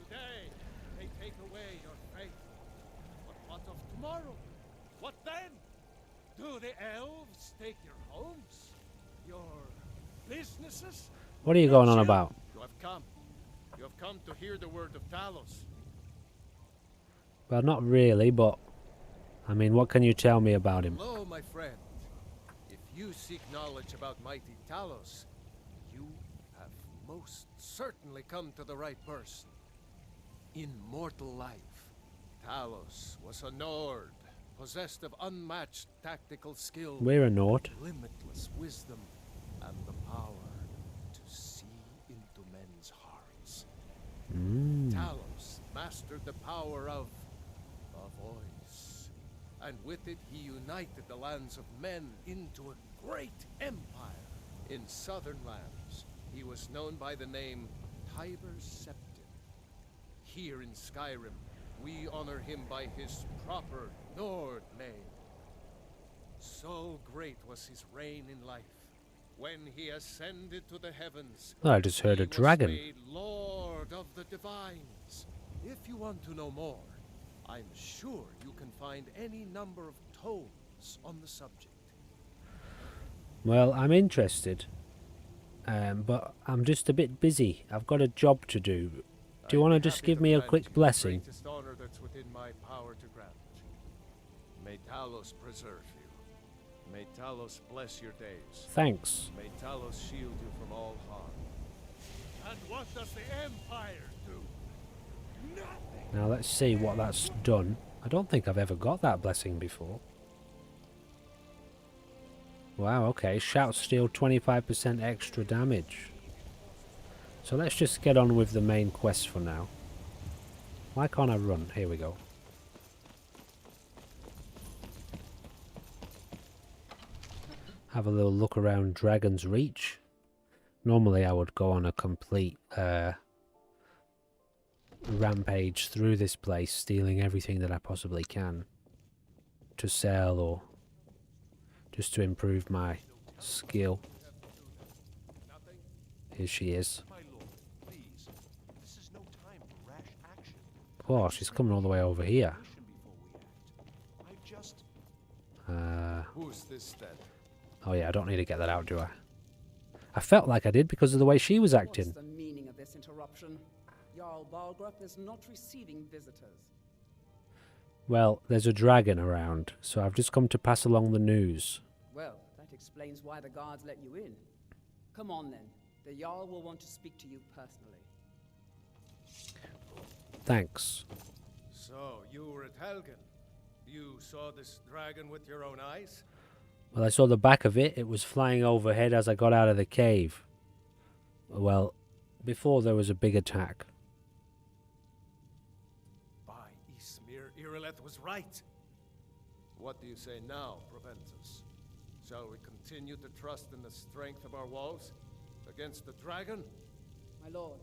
Today, they take away your faith. But what of tomorrow? What then? Do the elves take your homes? Your businesses? What are you going on about? You have come. You have come to hear the word of Talos. Well, not really, but... I mean, what can you tell me about him? Hello, my friend. If you seek knowledge about mighty Talos, you have most certainly come to the right person. In mortal life, Talos was a Nord, possessed of unmatched tactical skill, We're a Nord. limitless wisdom, and the power to see into men's hearts. Talos mastered the power of a voice, and with it he united the lands of men into a great empire. In southern lands, he was known by the name Tiber Septim. Here in Skyrim, we honor him by his proper Nord name. So great was his reign in life. When he ascended to the heavens, I just heard a he was dragon. made Lord of the Divines. If you want to know more, I'm sure you can find any number of tomes on the subject. Well, I'm interested. But I'm just a bit busy. I've got a job to do. Do you want to just give me a quick blessing? Greatest honor that's within my power to grant. May Talos preserve you. May Talos bless your days. Thanks. May Talos shield you from all harm. And what does the Empire do? Nothing. Now let's see what that's done. I don't think I've ever got that blessing before. Wow, okay. Shouts deal 25% extra damage. So let's just get on with the main quest for now. Why can't I run? Here we go. Have a little look around Dragon's Reach. Normally I would go on a complete rampage through this place, stealing everything that I possibly can to sell or just to improve my skill. Here she is. Oh, she's coming all the way over here. Who's this then? Oh yeah, I don't need to get that out, do I? I felt like I did because of the way she was acting. What's the meaning of this interruption? Jarl Balgrup is not receiving visitors. Well, there's a dragon around, so I've just come to pass along the news. Well, that explains why the guards let you in. Come on then. The Jarl will want to speak to you personally. Thanks. So, you were at Helgen. You saw this dragon with your own eyes? Well, I saw the back of it. It was flying overhead as I got out of the cave. Well, before there was a big attack. By Ysmir, Irileth was right. What do you say now, Proventus? Shall we continue to trust in the strength of our walls against the dragon? My lord,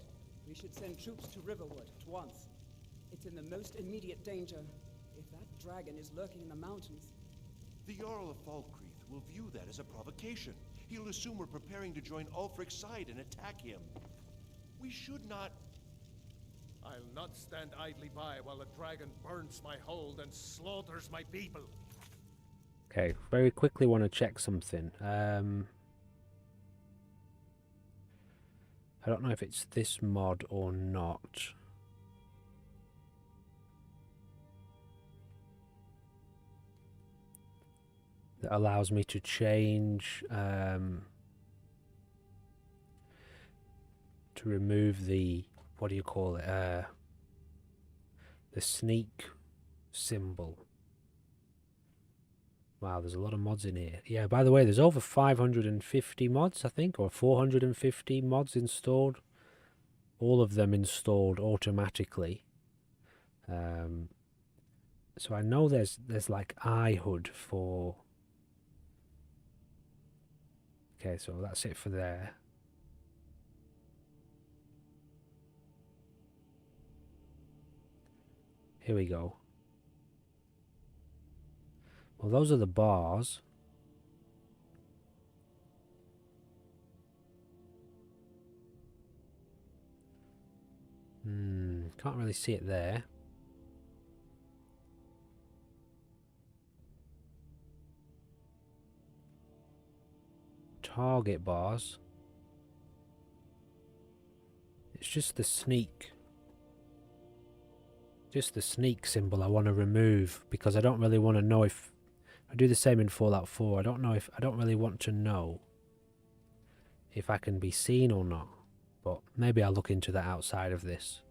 we should send troops to Riverwood at once. It's in the most immediate danger. If that dragon is lurking in the mountains... The Jarl of Falkreath will view that as a provocation. He'll assume we're preparing to join Ulfric's side and attack him. We should not... I'll not stand idly by while the dragon burns my hold and slaughters my people. Okay, very quickly want to check something. I don't know if it's this mod or not. That allows me to change to remove the, what do you call it, the sneak symbol. Wow, there's a lot of mods in here. Yeah, by the way, there's over 550 mods, I think, or 450 mods installed. All of them installed automatically. So I know there's like iHUD for... Okay, so that's it for there. Here we go. Well, those are the bars. Can't really see it there. Target bars. It's just the sneak. Just the sneak symbol I want to remove, because I don't really want to know if... I do the same in Fallout 4. I don't really want to know if I can be seen or not. But maybe I'll look into that outside of this.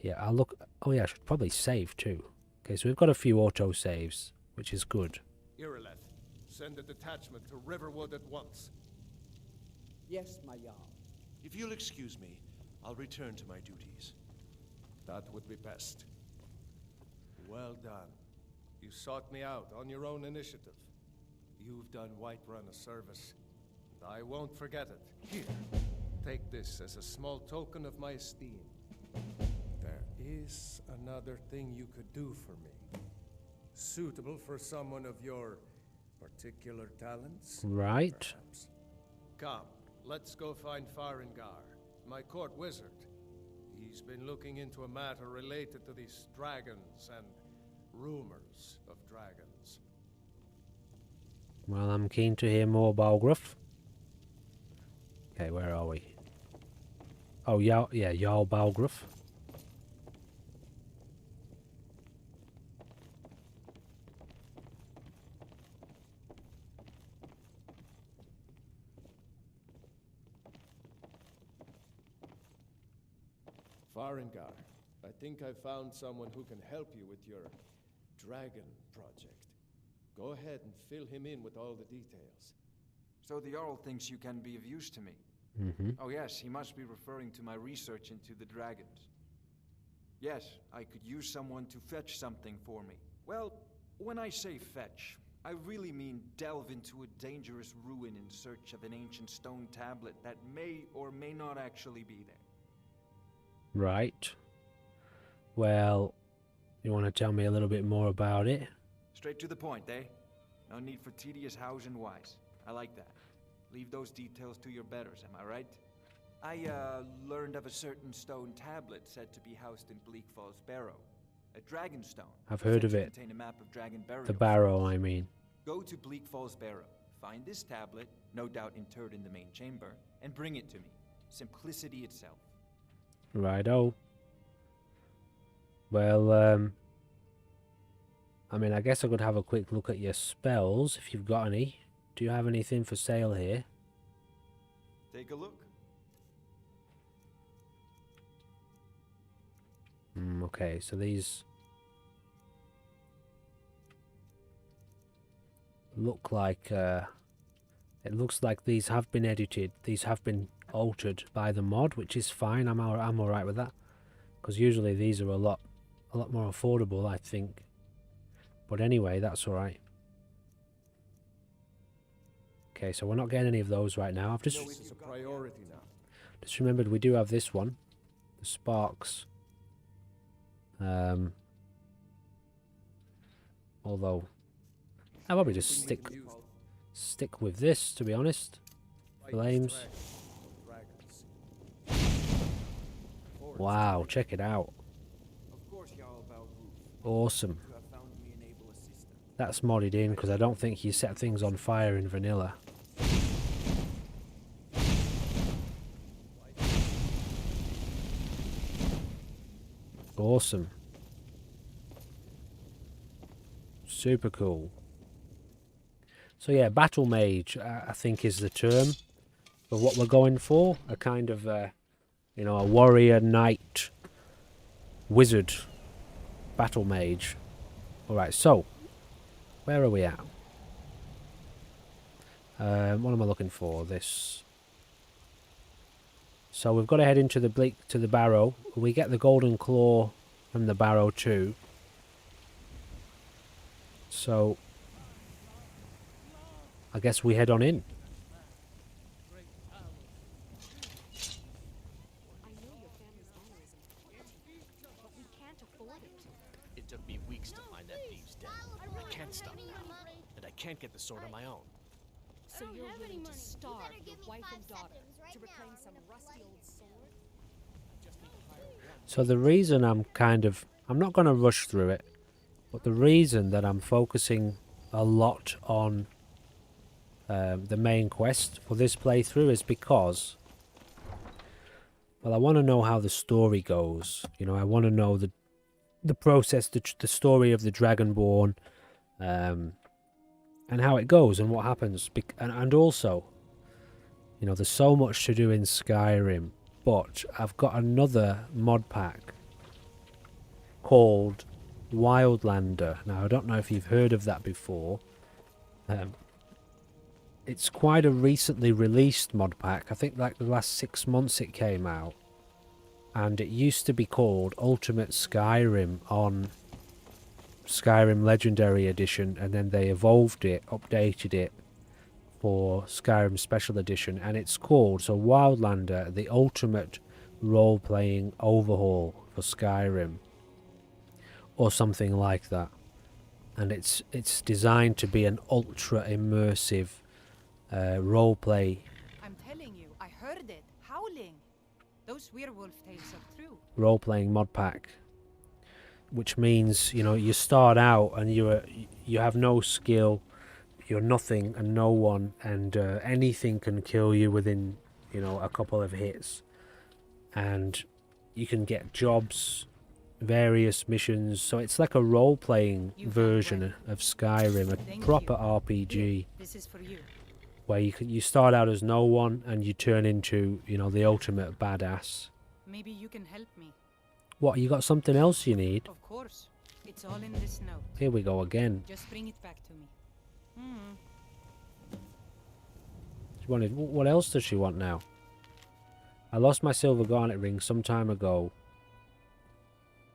Yeah, I'll look... Oh yeah, I should probably save too. Okay, so we've got a few auto saves, which is good. Irileth, send a detachment to Riverwood at once. Yes, my Jarl. If you'll excuse me, I'll return to my duties. That would be best. Well done. You sought me out on your own initiative. You've done Whiterun a service, and I won't forget it. Here, take this as a small token of my esteem. There is another thing you could do for me. Suitable for someone of your particular talents? Right. Perhaps. Come, let's go find Farengar, my court wizard. He's been looking into a matter related to these dragons and rumors of dragons. Well, I'm keen to hear more, Balgruff. Okay, where are we? Oh, yeah, Jarl Balgruff. Farengar, I think I've found someone who can help you with your dragon project. Go ahead and fill him in with all the details. So the Jarl thinks you can be of use to me. Oh yes, he must be referring to my research into the dragons. Yes, I could use someone to fetch something for me. Well, when I say fetch, I really mean delve into a dangerous ruin in search of an ancient stone tablet that may or may not actually be there. Right. Well, you want to tell me a little bit more about it? Straight to the point, eh? No need for tedious hows and whys. I like that. Leave those details to your betters, am I right? I, learned of a certain stone tablet said to be housed in Bleak Falls Barrow. A dragon stone. I've heard of it. Contain a map of dragon burial. The barrow, I mean. Go to Bleak Falls Barrow, find this tablet, no doubt interred in the main chamber, and bring it to me. Simplicity itself. Righto. Well, I mean, I guess I could have a quick look at your spells, if you've got any. Do you have anything for sale here? Take a look. Okay, so these look like, it looks like these have been edited. These have been altered by the mod, which is fine. I'm alright with that, because usually these are a lot more affordable, I think. But anyway, that's alright. Okay, so we're not getting any of those right now. I've just It's a priority now. Just remembered we do have this one, the Sparks. Although I'll probably just stick with this, to be honest. Flames. Wow, check it out. Awesome. That's modded in because I don't think you set things on fire in vanilla. Awesome. Super cool. So yeah, battle mage, I think is the term for what we're going for. A kind of, you know, a warrior, knight, wizard, battle mage. Alright, so, where are we at? What am I looking for? This. So we've got to head into the barrow. We get the golden claw from the barrow too. So I guess we head on in. It took me weeks to find that thieves' den. I can't stop now, and I can't get the sword on my own. So you're willing to starve your wife and daughter to reclaim some rusty old sword? So the reason I'm not going to rush through it, but the reason that I'm focusing a lot on the main quest for this playthrough is because, well, I want to know how the story goes. You know, I want to know the process, the story of the Dragonborn, and how it goes and what happens. And also, you know, there's so much to do in Skyrim, but I've got another mod pack called Wildlander. Now, I don't know if you've heard of that before. It's quite a recently released mod pack. I think like the last 6 months it came out. And it used to be called Ultimate Skyrim on Skyrim Legendary Edition, and then they evolved it, updated it for Skyrim Special Edition, and it's called, so Wildlander, the Ultimate Role-Playing Overhaul for Skyrim, or something like that. And it's designed to be an ultra immersive role-play. I'm telling you, I heard it, howling. Those werewolf tales are true. Role-playing mod pack, which means, you know, you start out and you have no skill, you're nothing and no one, and anything can kill you within, you know, a couple of hits, and you can get jobs, various missions. So it's like a role-playing version of Skyrim, a proper RPG. This is for you. Where you start out as no one and you turn into, you know, the ultimate badass. Maybe you can help me. What, you got something else you need? Of course. It's all in this note. Here we go again. Just bring it back to me. She wanted, what else does she want now? I lost my silver garnet ring some time ago.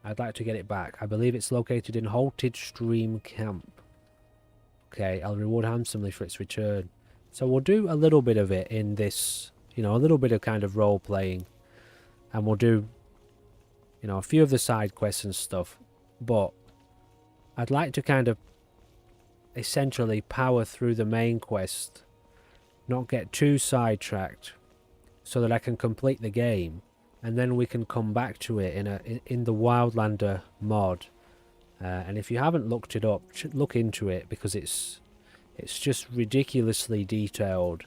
I'd like to get it back. I believe it's located in Halted Stream Camp. Okay, I'll reward handsomely for its return. So we'll do a little bit of it in this, you know, a little bit of kind of role playing. And we'll do, you know, a few of the side quests and stuff. But I'd like to kind of essentially power through the main quest. Not get too sidetracked. So that I can complete the game. And then we can come back to it in the Wildlander mod. And if you haven't looked it up, look into it, because it's just ridiculously detailed.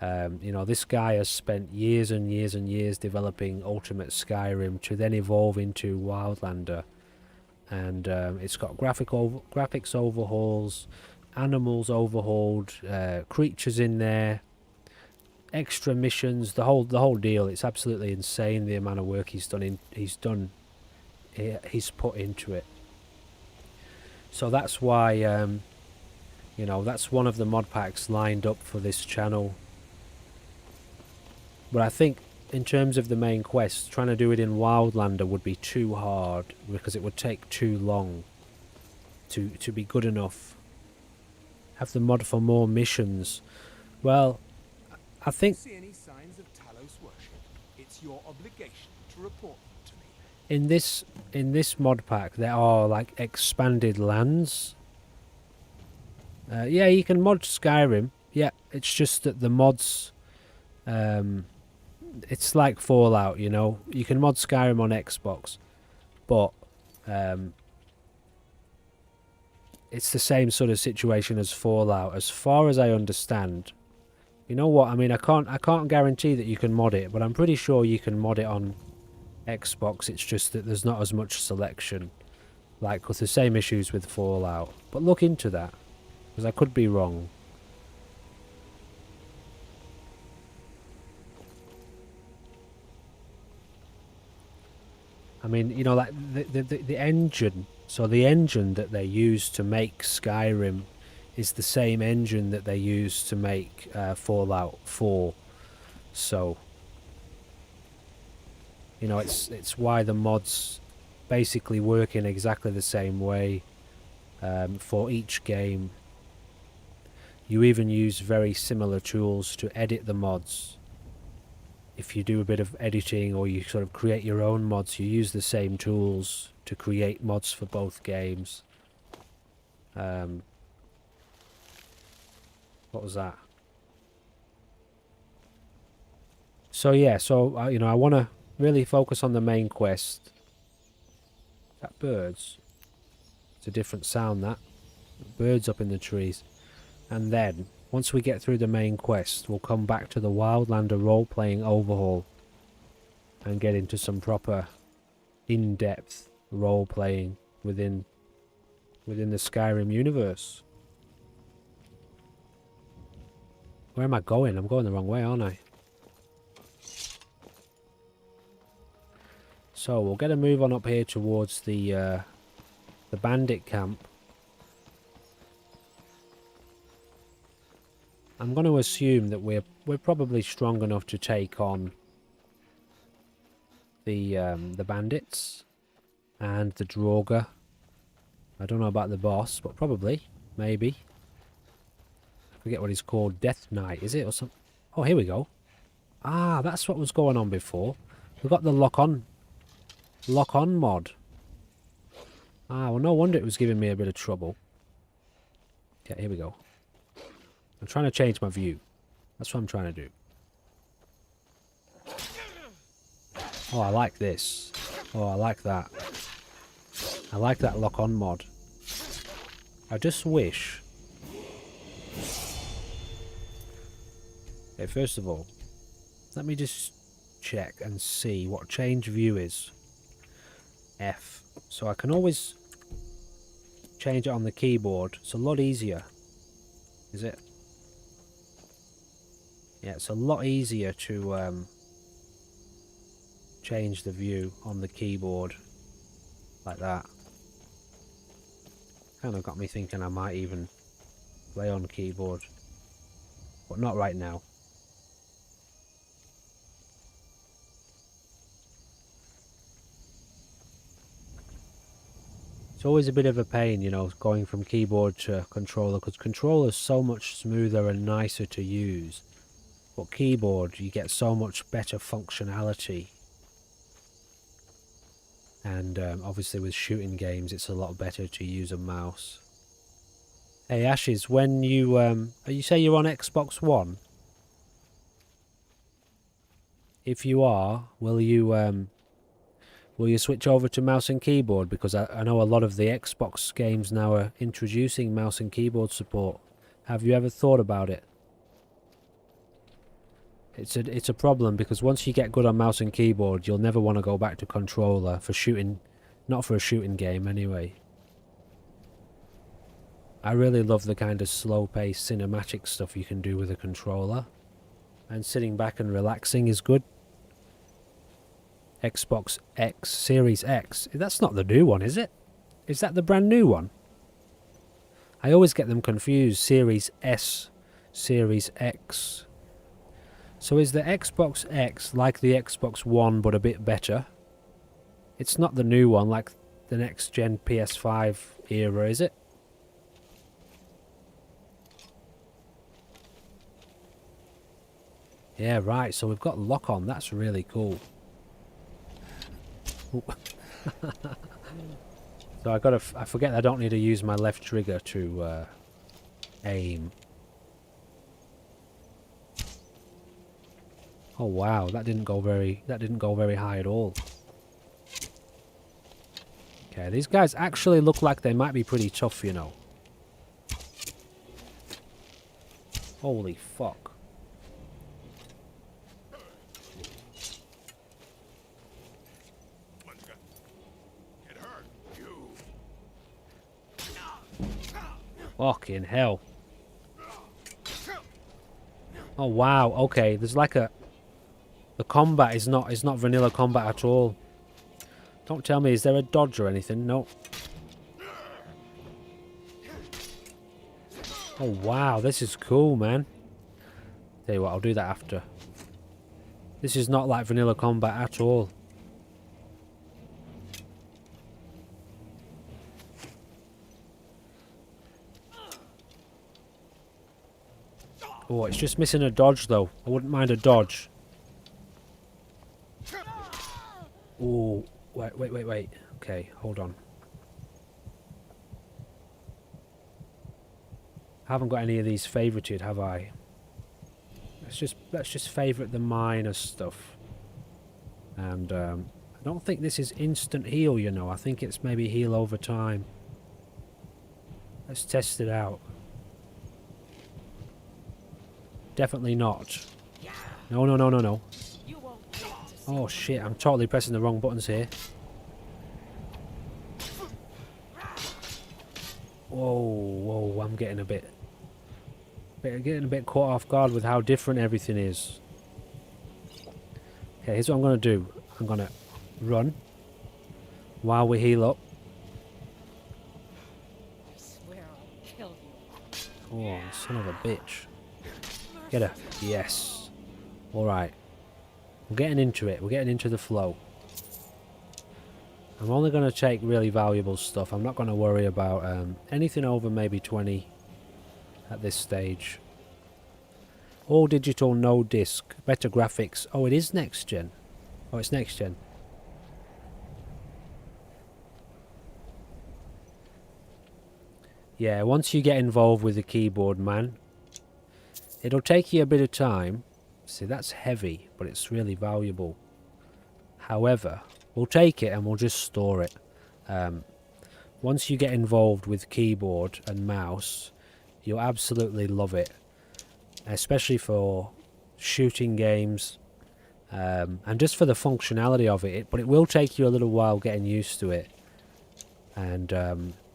You know, this guy has spent years and years and years developing Ultimate Skyrim to then evolve into Wildlander. And it's got graphics overhauls, animals overhauled, creatures in there, extra missions, the whole deal. It's absolutely insane the amount of work he's put into it. So that's why, you know, that's one of the mod packs lined up for this channel. But I think in terms of the main quest, trying to do it in Wildlander would be too hard, because it would take too long to be good enough. Have the mod for more missions. Well, I think See any signs of Talos worship? It's your obligation to report them to me. in this mod pack there are like expanded lands. Yeah, you can mod Skyrim. Yeah, it's just that the mods, it's like Fallout, you know. You can mod Skyrim on Xbox, but it's the same sort of situation as Fallout, as far as I understand. You know what? I mean, I can't guarantee that you can mod it, but I'm pretty sure you can mod it on Xbox. It's just that there's not as much selection. Like with the same issues with Fallout. But look into that, because I could be wrong. I mean, you know, like the engine. So the engine that they use to make Skyrim is the same engine that they use to make Fallout 4. So, you know, it's why the mods basically work in exactly the same way for each game. You even use very similar tools to edit the mods. If you do a bit of editing or you sort of create your own mods, you use the same tools to create mods for both games. What was that? So yeah, so you know, I want to really focus on the main quest. Is that birds? It's a different sound, that. Birds up in the trees. And then, once we get through the main quest, we'll come back to the Wildlander role-playing overhaul and get into some proper in-depth role-playing within the Skyrim universe. Where am I going? I'm going the wrong way, aren't I? So we'll get a move on up here towards the bandit camp. I'm going to assume that we're probably strong enough to take on the bandits and the Draugr. I don't know about the boss, but probably, maybe. I forget what he's called. Death Knight, is it, or something? Oh, here we go. Ah, that's what was going on before. We got the lock-on mod. Ah, well, no wonder it was giving me a bit of trouble. Okay, here we go. I'm trying to change my view. That's what I'm trying to do. Oh, I like this. Oh, I like that. I like that lock-on mod. I just wish... Okay, first of all, let me just check and see what change view is. F. So I can always change it on the keyboard. It's a lot easier. Is it? Yeah, it's a lot easier to change the view on the keyboard like that. Kind of got me thinking I might even play on keyboard, but not right now. It's always a bit of a pain, you know, going from keyboard to controller, because controller's so much smoother and nicer to use. But keyboard, you get so much better functionality. And obviously with shooting games, it's a lot better to use a mouse. Hey Ashes, when you say you're on Xbox One? If you are, will you switch over to mouse and keyboard? Because I know a lot of the Xbox games now are introducing mouse and keyboard support. Have you ever thought about it? It's a problem, because once you get good on mouse and keyboard, you'll never want to go back to controller for shooting, not for a shooting game anyway. I really love the kind of slow-paced cinematic stuff you can do with a controller, and sitting back and relaxing is good. Xbox X, Series X, that's not the new one, is it? Is that the brand new one? I always get them confused. Series S, Series X. So is the Xbox X like the Xbox One but a bit better? It's not the new one like the next gen PS5 era, is it? Yeah, right, so we've got lock on, that's really cool. So I forget I don't need to use my left trigger to aim. Oh wow, that didn't go very high at all. Okay, these guys actually look like they might be pretty tough, you know. Holy fuck. Fucking hell. Oh wow, okay, there's like a... The combat is not vanilla combat at all. Don't tell me, is there a dodge or anything? No. Oh wow, this is cool, man. Tell you what, I'll do that after. This is not like vanilla combat at all. Oh, it's just missing a dodge though. I wouldn't mind a dodge. Oh, wait. Okay, hold on. I haven't got any of these favorited, have I? Let's just favorite the minor stuff. And I don't think this is instant heal, you know. I think it's maybe heal over time. Let's test it out. Definitely not. No. Oh shit, I'm totally pressing the wrong buttons here. Whoa, I'm getting a bit caught off guard with how different everything is. Okay, here's what I'm gonna do. I'm gonna run while we heal up. I swear I'll kill you. Oh, son of a bitch. Get her. Yes. Alright. We're getting into it. We're getting into the flow. I'm only going to take really valuable stuff. I'm not going to worry about anything over maybe 20 at this stage. All digital, no disc. Better graphics. Oh, it is next gen. Oh, it's next gen. Yeah, once you get involved with the keyboard, man, it'll take you a bit of time. See, that's heavy, but it's really valuable. However, we'll take it and we'll just store it. Once you get involved with keyboard and mouse, you'll absolutely love it. Especially for shooting games. And just for the functionality of it. But it will take you a little while getting used to it. And,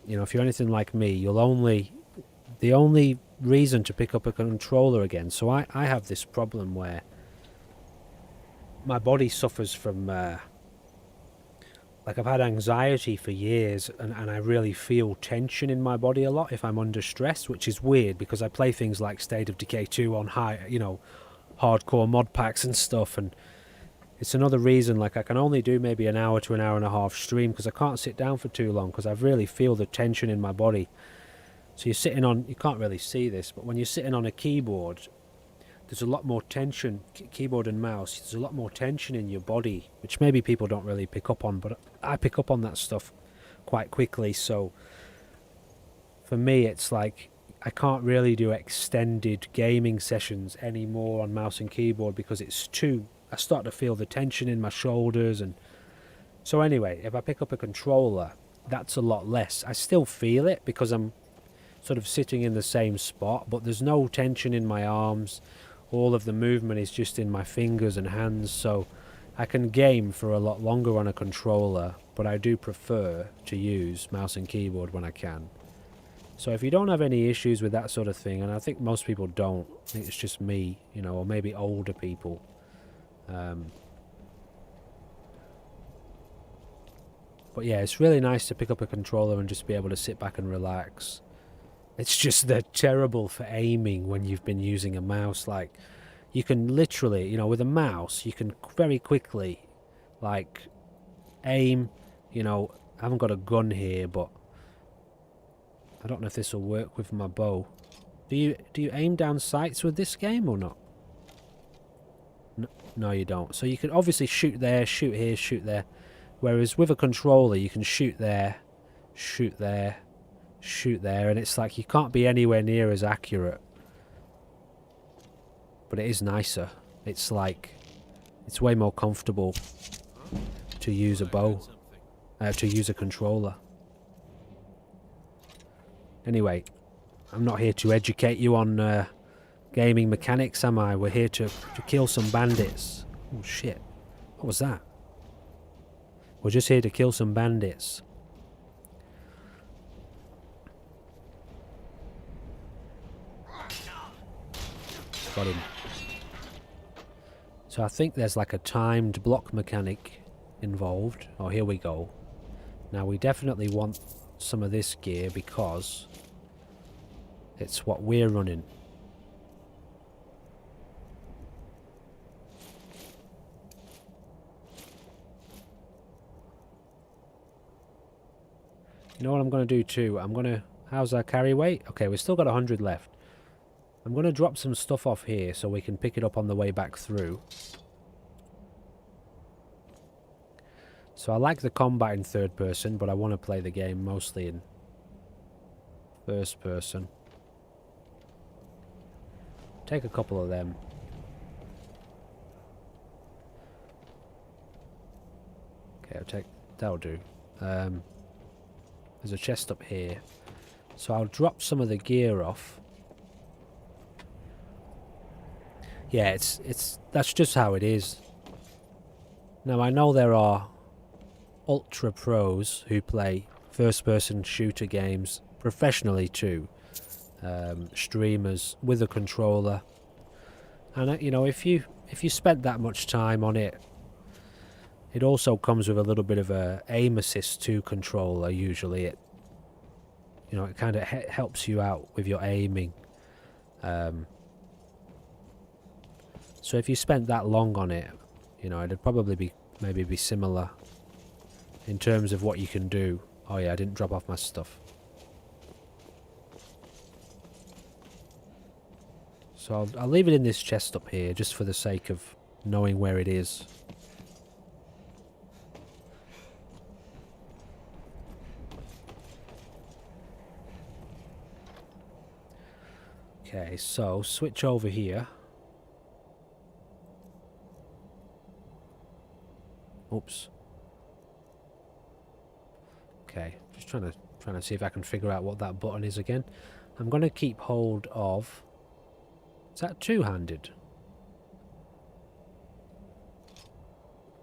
you know, if you're anything like me, you'll only... The only reason to pick up a controller again. So I have this problem where my body suffers from... like I've had anxiety for years and I really feel tension in my body a lot if I'm under stress, which is weird because I play things like State of Decay 2 on high, you know, hardcore mod packs and stuff, and it's another reason like I can only do maybe an hour to an hour and a half stream because I can't sit down for too long because I really feel the tension in my body. So you're sitting on, you can't really see this, but when you're sitting on a keyboard, there's a lot more tension, keyboard and mouse, there's a lot more tension in your body, which maybe people don't really pick up on, but I pick up on that stuff quite quickly. So for me, it's like I can't really do extended gaming sessions anymore on mouse and keyboard because it's too, I start to feel the tension in my shoulders. And so anyway, if I pick up a controller, that's a lot less. I still feel it because I'm sort of sitting in the same spot, but there's no tension in my arms. All of the movement is just in my fingers and hands, so I can game for a lot longer on a controller, but I do prefer to use mouse and keyboard when I can. So if you don't have any issues with that sort of thing, and I think most people don't, I think it's just me, you know, or maybe older people. But yeah, it's really nice to pick up a controller and just be able to sit back and relax. It's just they're terrible for aiming when you've been using a mouse. Like, you can literally, you know, with a mouse, you can very quickly, like, aim. You know, I haven't got a gun here, but I don't know if this will work with my bow. Do you aim down sights with this game or not? No, you don't. So you can obviously shoot there, shoot here, shoot there. Whereas with a controller, you can shoot there, shoot there, shoot there, and it's like you can't be anywhere near as accurate. But it is nicer. It's like, it's way more comfortable to use a bow, to use a controller. Anyway, I'm not here to educate you on gaming mechanics, am I? We're here to kill some bandits. Oh shit, what was that? We're just here to kill some bandits. Got him. So I think there's like a timed block mechanic involved. Oh, here we go. Now we definitely want some of this gear because it's what we're running. You know what I'm going to do too? I'm going to... How's our carry weight? Okay, we've still got 100 left. I'm going to drop some stuff off here so we can pick it up on the way back through. So I like the combat in third person, but I want to play the game mostly in first person. Take a couple of them. Okay, I'll take... That'll do. There's a chest up here. So I'll drop some of the gear off. Yeah, that's just how it is. Now I know there are ultra pros who play first person shooter games professionally too. Streamers with a controller. And you know, if you spent that much time on it, it also comes with a little bit of a aim assist to controller usually. It kind of helps you out with your aiming. So if you spent that long on it, you know, it'd probably maybe be similar in terms of what you can do. Oh yeah, I didn't drop off my stuff. So I'll leave it in this chest up here just for the sake of knowing where it is. Okay, so switch over here. Oops. Okay, just trying to see if I can figure out what that button is again. I'm going to keep hold of... Is that two-handed?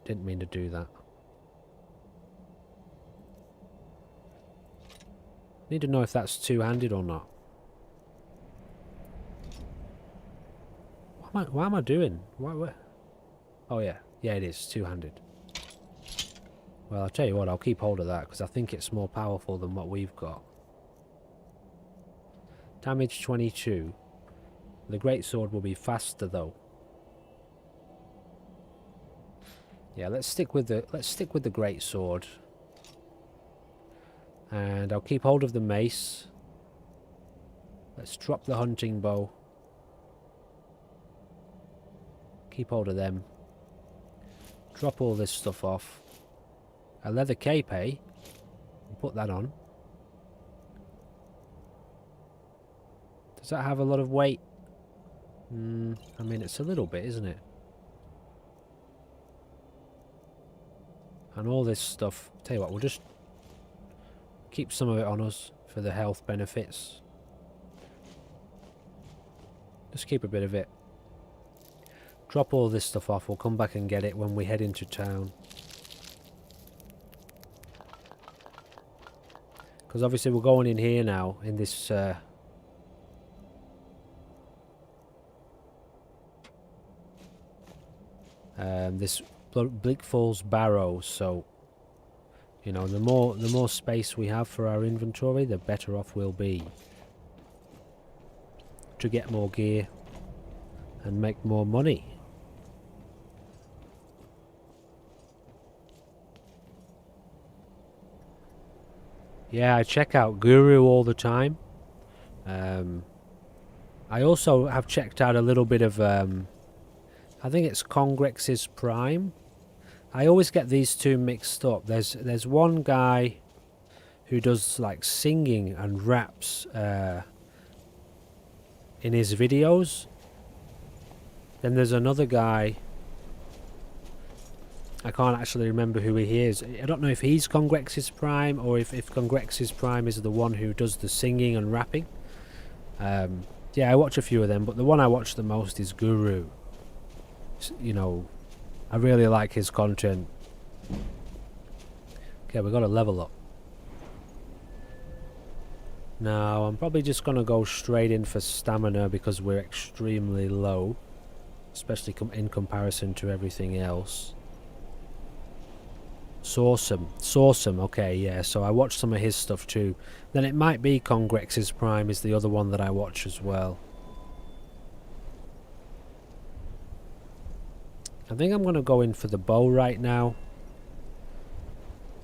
Didn't mean to do that. Need to know if that's two-handed or not. What am I doing? What? Oh yeah, yeah it is two-handed. Well, I'll tell you what, I'll keep hold of that because I think it's more powerful than what we've got. Damage 22. The greatsword will be faster though. Yeah, let's stick with the greatsword. And I'll keep hold of the mace. Let's drop the hunting bow. Keep hold of them. Drop all this stuff off. A leather cape, eh? Put that on. Does that have a lot of weight? I mean, it's a little bit, isn't it? And all this stuff. Tell you what, we'll just keep some of it on us for the health benefits. Just keep a bit of it. Drop all this stuff off. We'll come back and get it when we head into town. Because obviously we're going in here now in this this Bleak Falls Barrow, so you know, the more space we have for our inventory, the better off we'll be to get more gear and make more money. Yeah, I check out Guru all the time. I also have checked out a little bit of, I think it's Congrex's Prime. I always get these two mixed up. There's one guy who does like singing and raps in his videos. Then there's another guy. I can't actually remember who he is. I don't know if he's Congrex's Prime or if Congrex's Prime is the one who does the singing and rapping. Yeah, I watch a few of them, but the one I watch the most is Guru. You know, I really like his content. Okay, we've got to level up. Now, I'm probably just going to go straight in for stamina because we're extremely low. Especially in comparison to everything else. Sorsum, okay, yeah, so I watched some of his stuff too. Then it might be Congrex's Prime is the other one that I watch as well. I think I'm going to go in for the bow right now.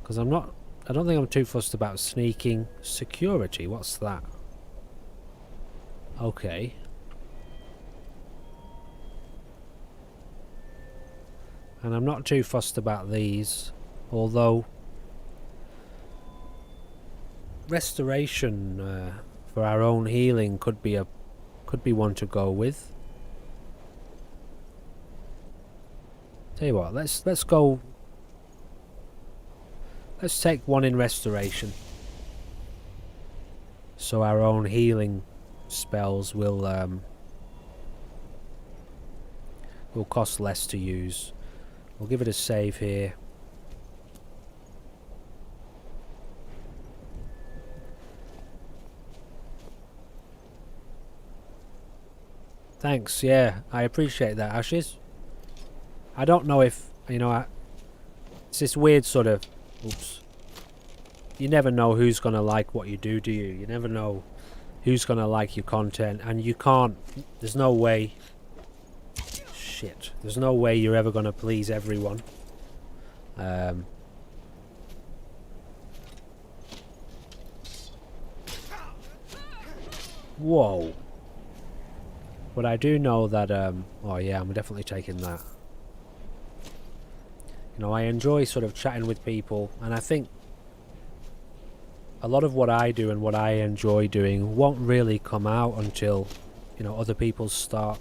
Because I don't think I'm too fussed about sneaking. Security, what's that? Okay. And I'm not too fussed about these, although restoration for our own healing could be one to go with. Tell you what, let's go. Let's take one in restoration, so our own healing spells will cost less to use. We'll give it a save here. Thanks, yeah, I appreciate that, Ashes. I don't know if, you know, it's this weird sort of, oops. You never know who's going to like what you do you? You never know who's going to like your content, and you can't, there's no way, shit, there's no way you're ever going to please everyone. Whoa. But I do know that, oh yeah, I'm definitely taking that. You know, I enjoy sort of chatting with people, and I think a lot of what I do and what I enjoy doing won't really come out until, you know, other people start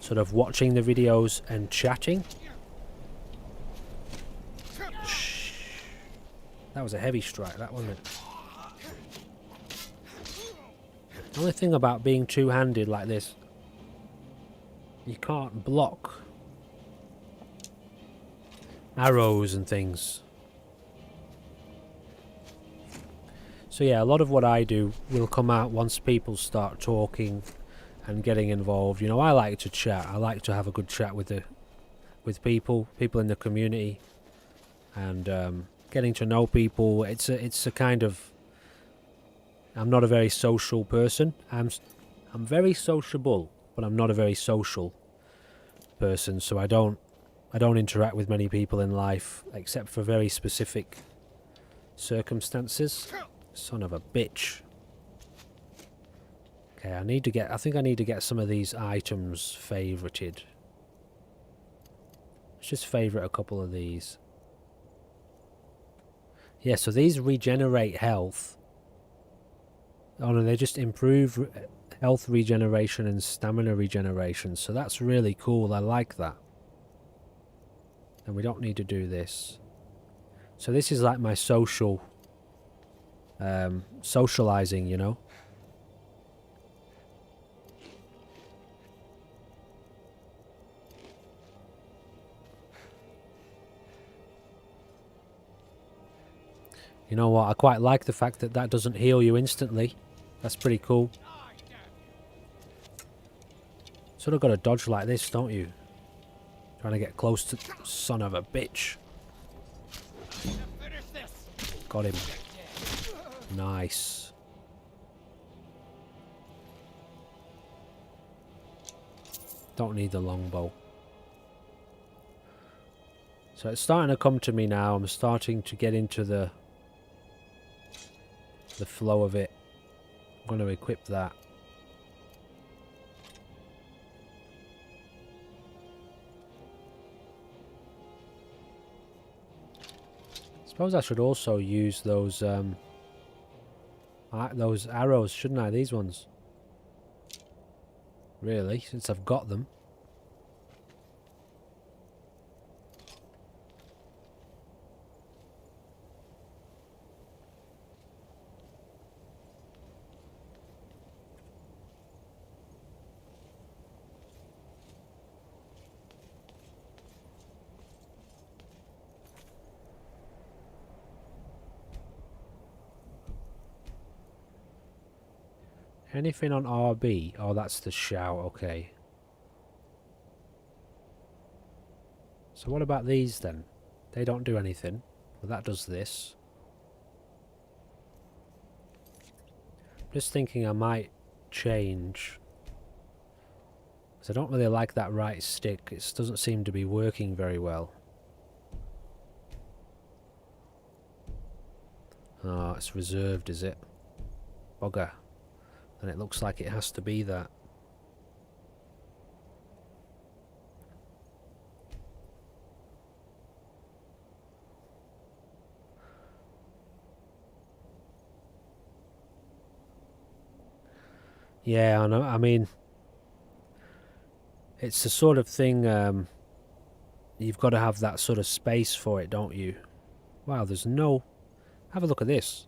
sort of watching the videos and chatting. That was a heavy strike, that wasn't it? The only thing about being two-handed like this, you can't block arrows and things. So yeah, a lot of what I do will come out once people start talking and getting involved. You know, I like to chat. I like to have a good chat with people in the community, and getting to know people. It's a kind of, I'm not a very social person. I'm very sociable, but I'm not a very social person. So I don't interact with many people in life except for very specific circumstances. Son of a bitch. Okay, I think I need to get some of these items favorited. Let's just favorite a couple of these. Yeah, so these regenerate health. Oh no, they just improve health regeneration and stamina regeneration. So that's really cool. I like that. And we don't need to do this. So this is like my social socializing, you know. You know what, I quite like the fact that that doesn't heal you instantly. That's pretty cool. Sort of got to dodge like this, don't you? Trying to get close to... Son of a bitch. Got him. Nice. Don't need the longbow. So it's starting to come to me now. I'm starting to get into the flow of it. I'm going to equip that. Suppose I should also use those arrows, shouldn't I? These ones. Really, since I've got them. Anything on RB? Oh, that's the shout, okay. So what about these then? They don't do anything. Well, that does this. Just thinking I might change. Because I don't really like that right stick. It doesn't seem to be working very well. Oh, it's reserved, is it? Bugger. And it looks like it has to be that. Yeah, I know. I mean, it's the sort of thing, you've got to have that sort of space for it, don't you? Wow, there's no... Have a look at this.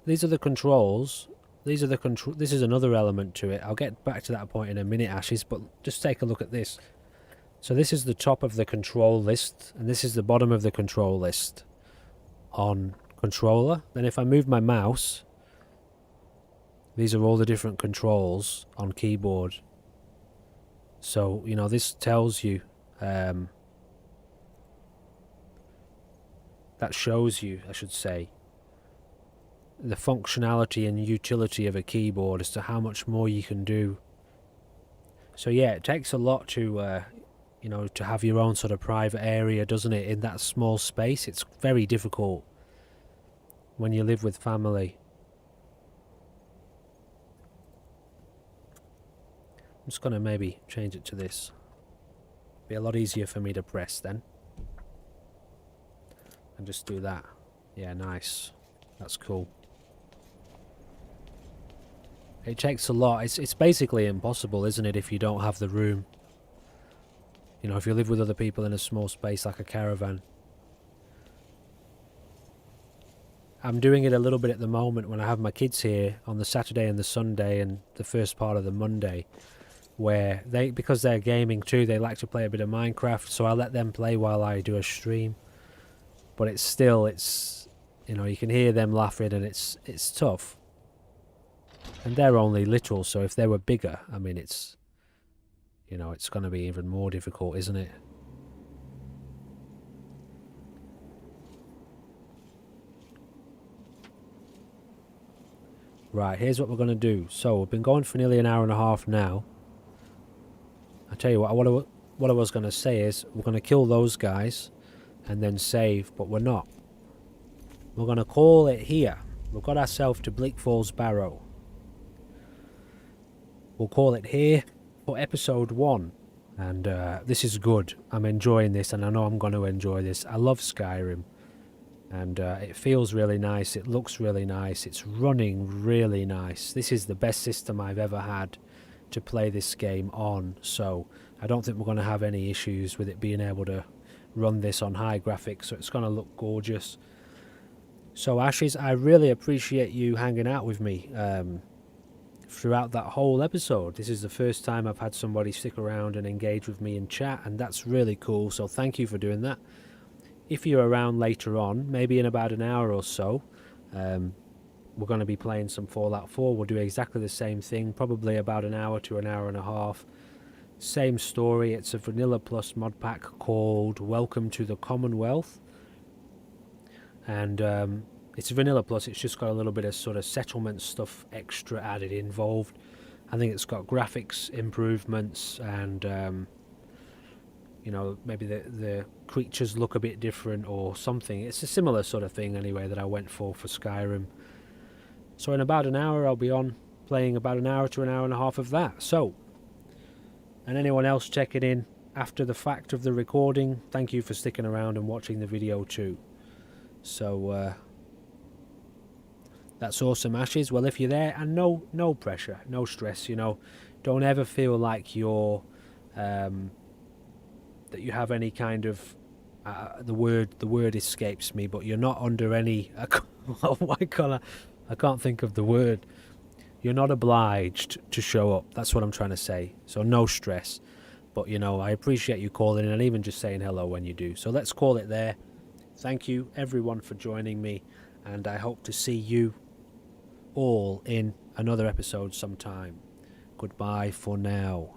These are the controls. These are the control. This is another element to it. I'll get back to that point in a minute, Ashes, but just take a look at this. So this is the top of the control list, and this is the bottom of the control list on controller. Then if I move my mouse, these are all the different controls on keyboard. So, you know, this tells you, that shows you, I should say, the functionality and utility of a keyboard as to how much more you can do. So yeah, it takes a lot to, you know, to have your own sort of private area, doesn't it, in that small space. It's very difficult when you live with family. I'm just going to maybe change it to this. Be a lot easier for me to press then. And just do that. Yeah, nice. That's cool. It takes a lot. It's basically impossible, isn't it, if you don't have the room. You know, if you live with other people in a small space like a caravan. I'm doing it a little bit at the moment when I have my kids here on the Saturday and the Sunday and the first part of the Monday, where they, because they're gaming too, they like to play a bit of Minecraft, so I let them play while I do a stream. But it's still, you know, you can hear them laughing, and it's tough. And they're only little, so if they were bigger, I mean, it's, you know, it's going to be even more difficult, isn't it? Right, here's what we're going to do. So, we've been going for nearly an hour and a half now. I tell you what I was going to say is, we're going to kill those guys and then save, but we're not. We're going to call it here. We've got ourselves to Bleak Falls Barrow. We'll call it here for episode 1. And this is good. I'm enjoying this, and I know I'm going to enjoy this. I love Skyrim. And it feels really nice. It looks really nice. It's running really nice. This is the best system I've ever had to play this game on. So I don't think we're going to have any issues with it being able to run this on high graphics. So it's going to look gorgeous. So Ashes, I really appreciate you hanging out with me throughout that whole episode. This is the first time I've had somebody stick around and engage with me in chat, and that's really cool, so thank you for doing that. If you're around later on, maybe in about an hour or so, we're going to be playing some Fallout 4. We'll do exactly the same thing, probably about an hour to an hour and a half. Same story. It's a Vanilla Plus mod pack called Welcome to the Commonwealth. And it's Vanilla Plus. It's just got a little bit of sort of settlement stuff extra added involved. I think it's got graphics improvements, and you know, maybe the creatures look a bit different or something. It's a similar sort of thing anyway that I went for Skyrim. So in about an hour I'll be on playing about an hour to an hour and a half of that. So, and anyone else checking in after the fact of the recording, thank you for sticking around and watching the video too. So that's awesome, Ashes. Well, if you're there, and no pressure, no stress, you know, don't ever feel like you're that you have any kind of the word escapes me, but you're not under any I can't think of the word. You're not obliged to show up. That's what I'm trying to say. So no stress. But you know, I appreciate you calling in and even just saying hello when you do. So let's call it there. Thank you everyone for joining me, and I hope to see you all in another episode sometime. Goodbye for now.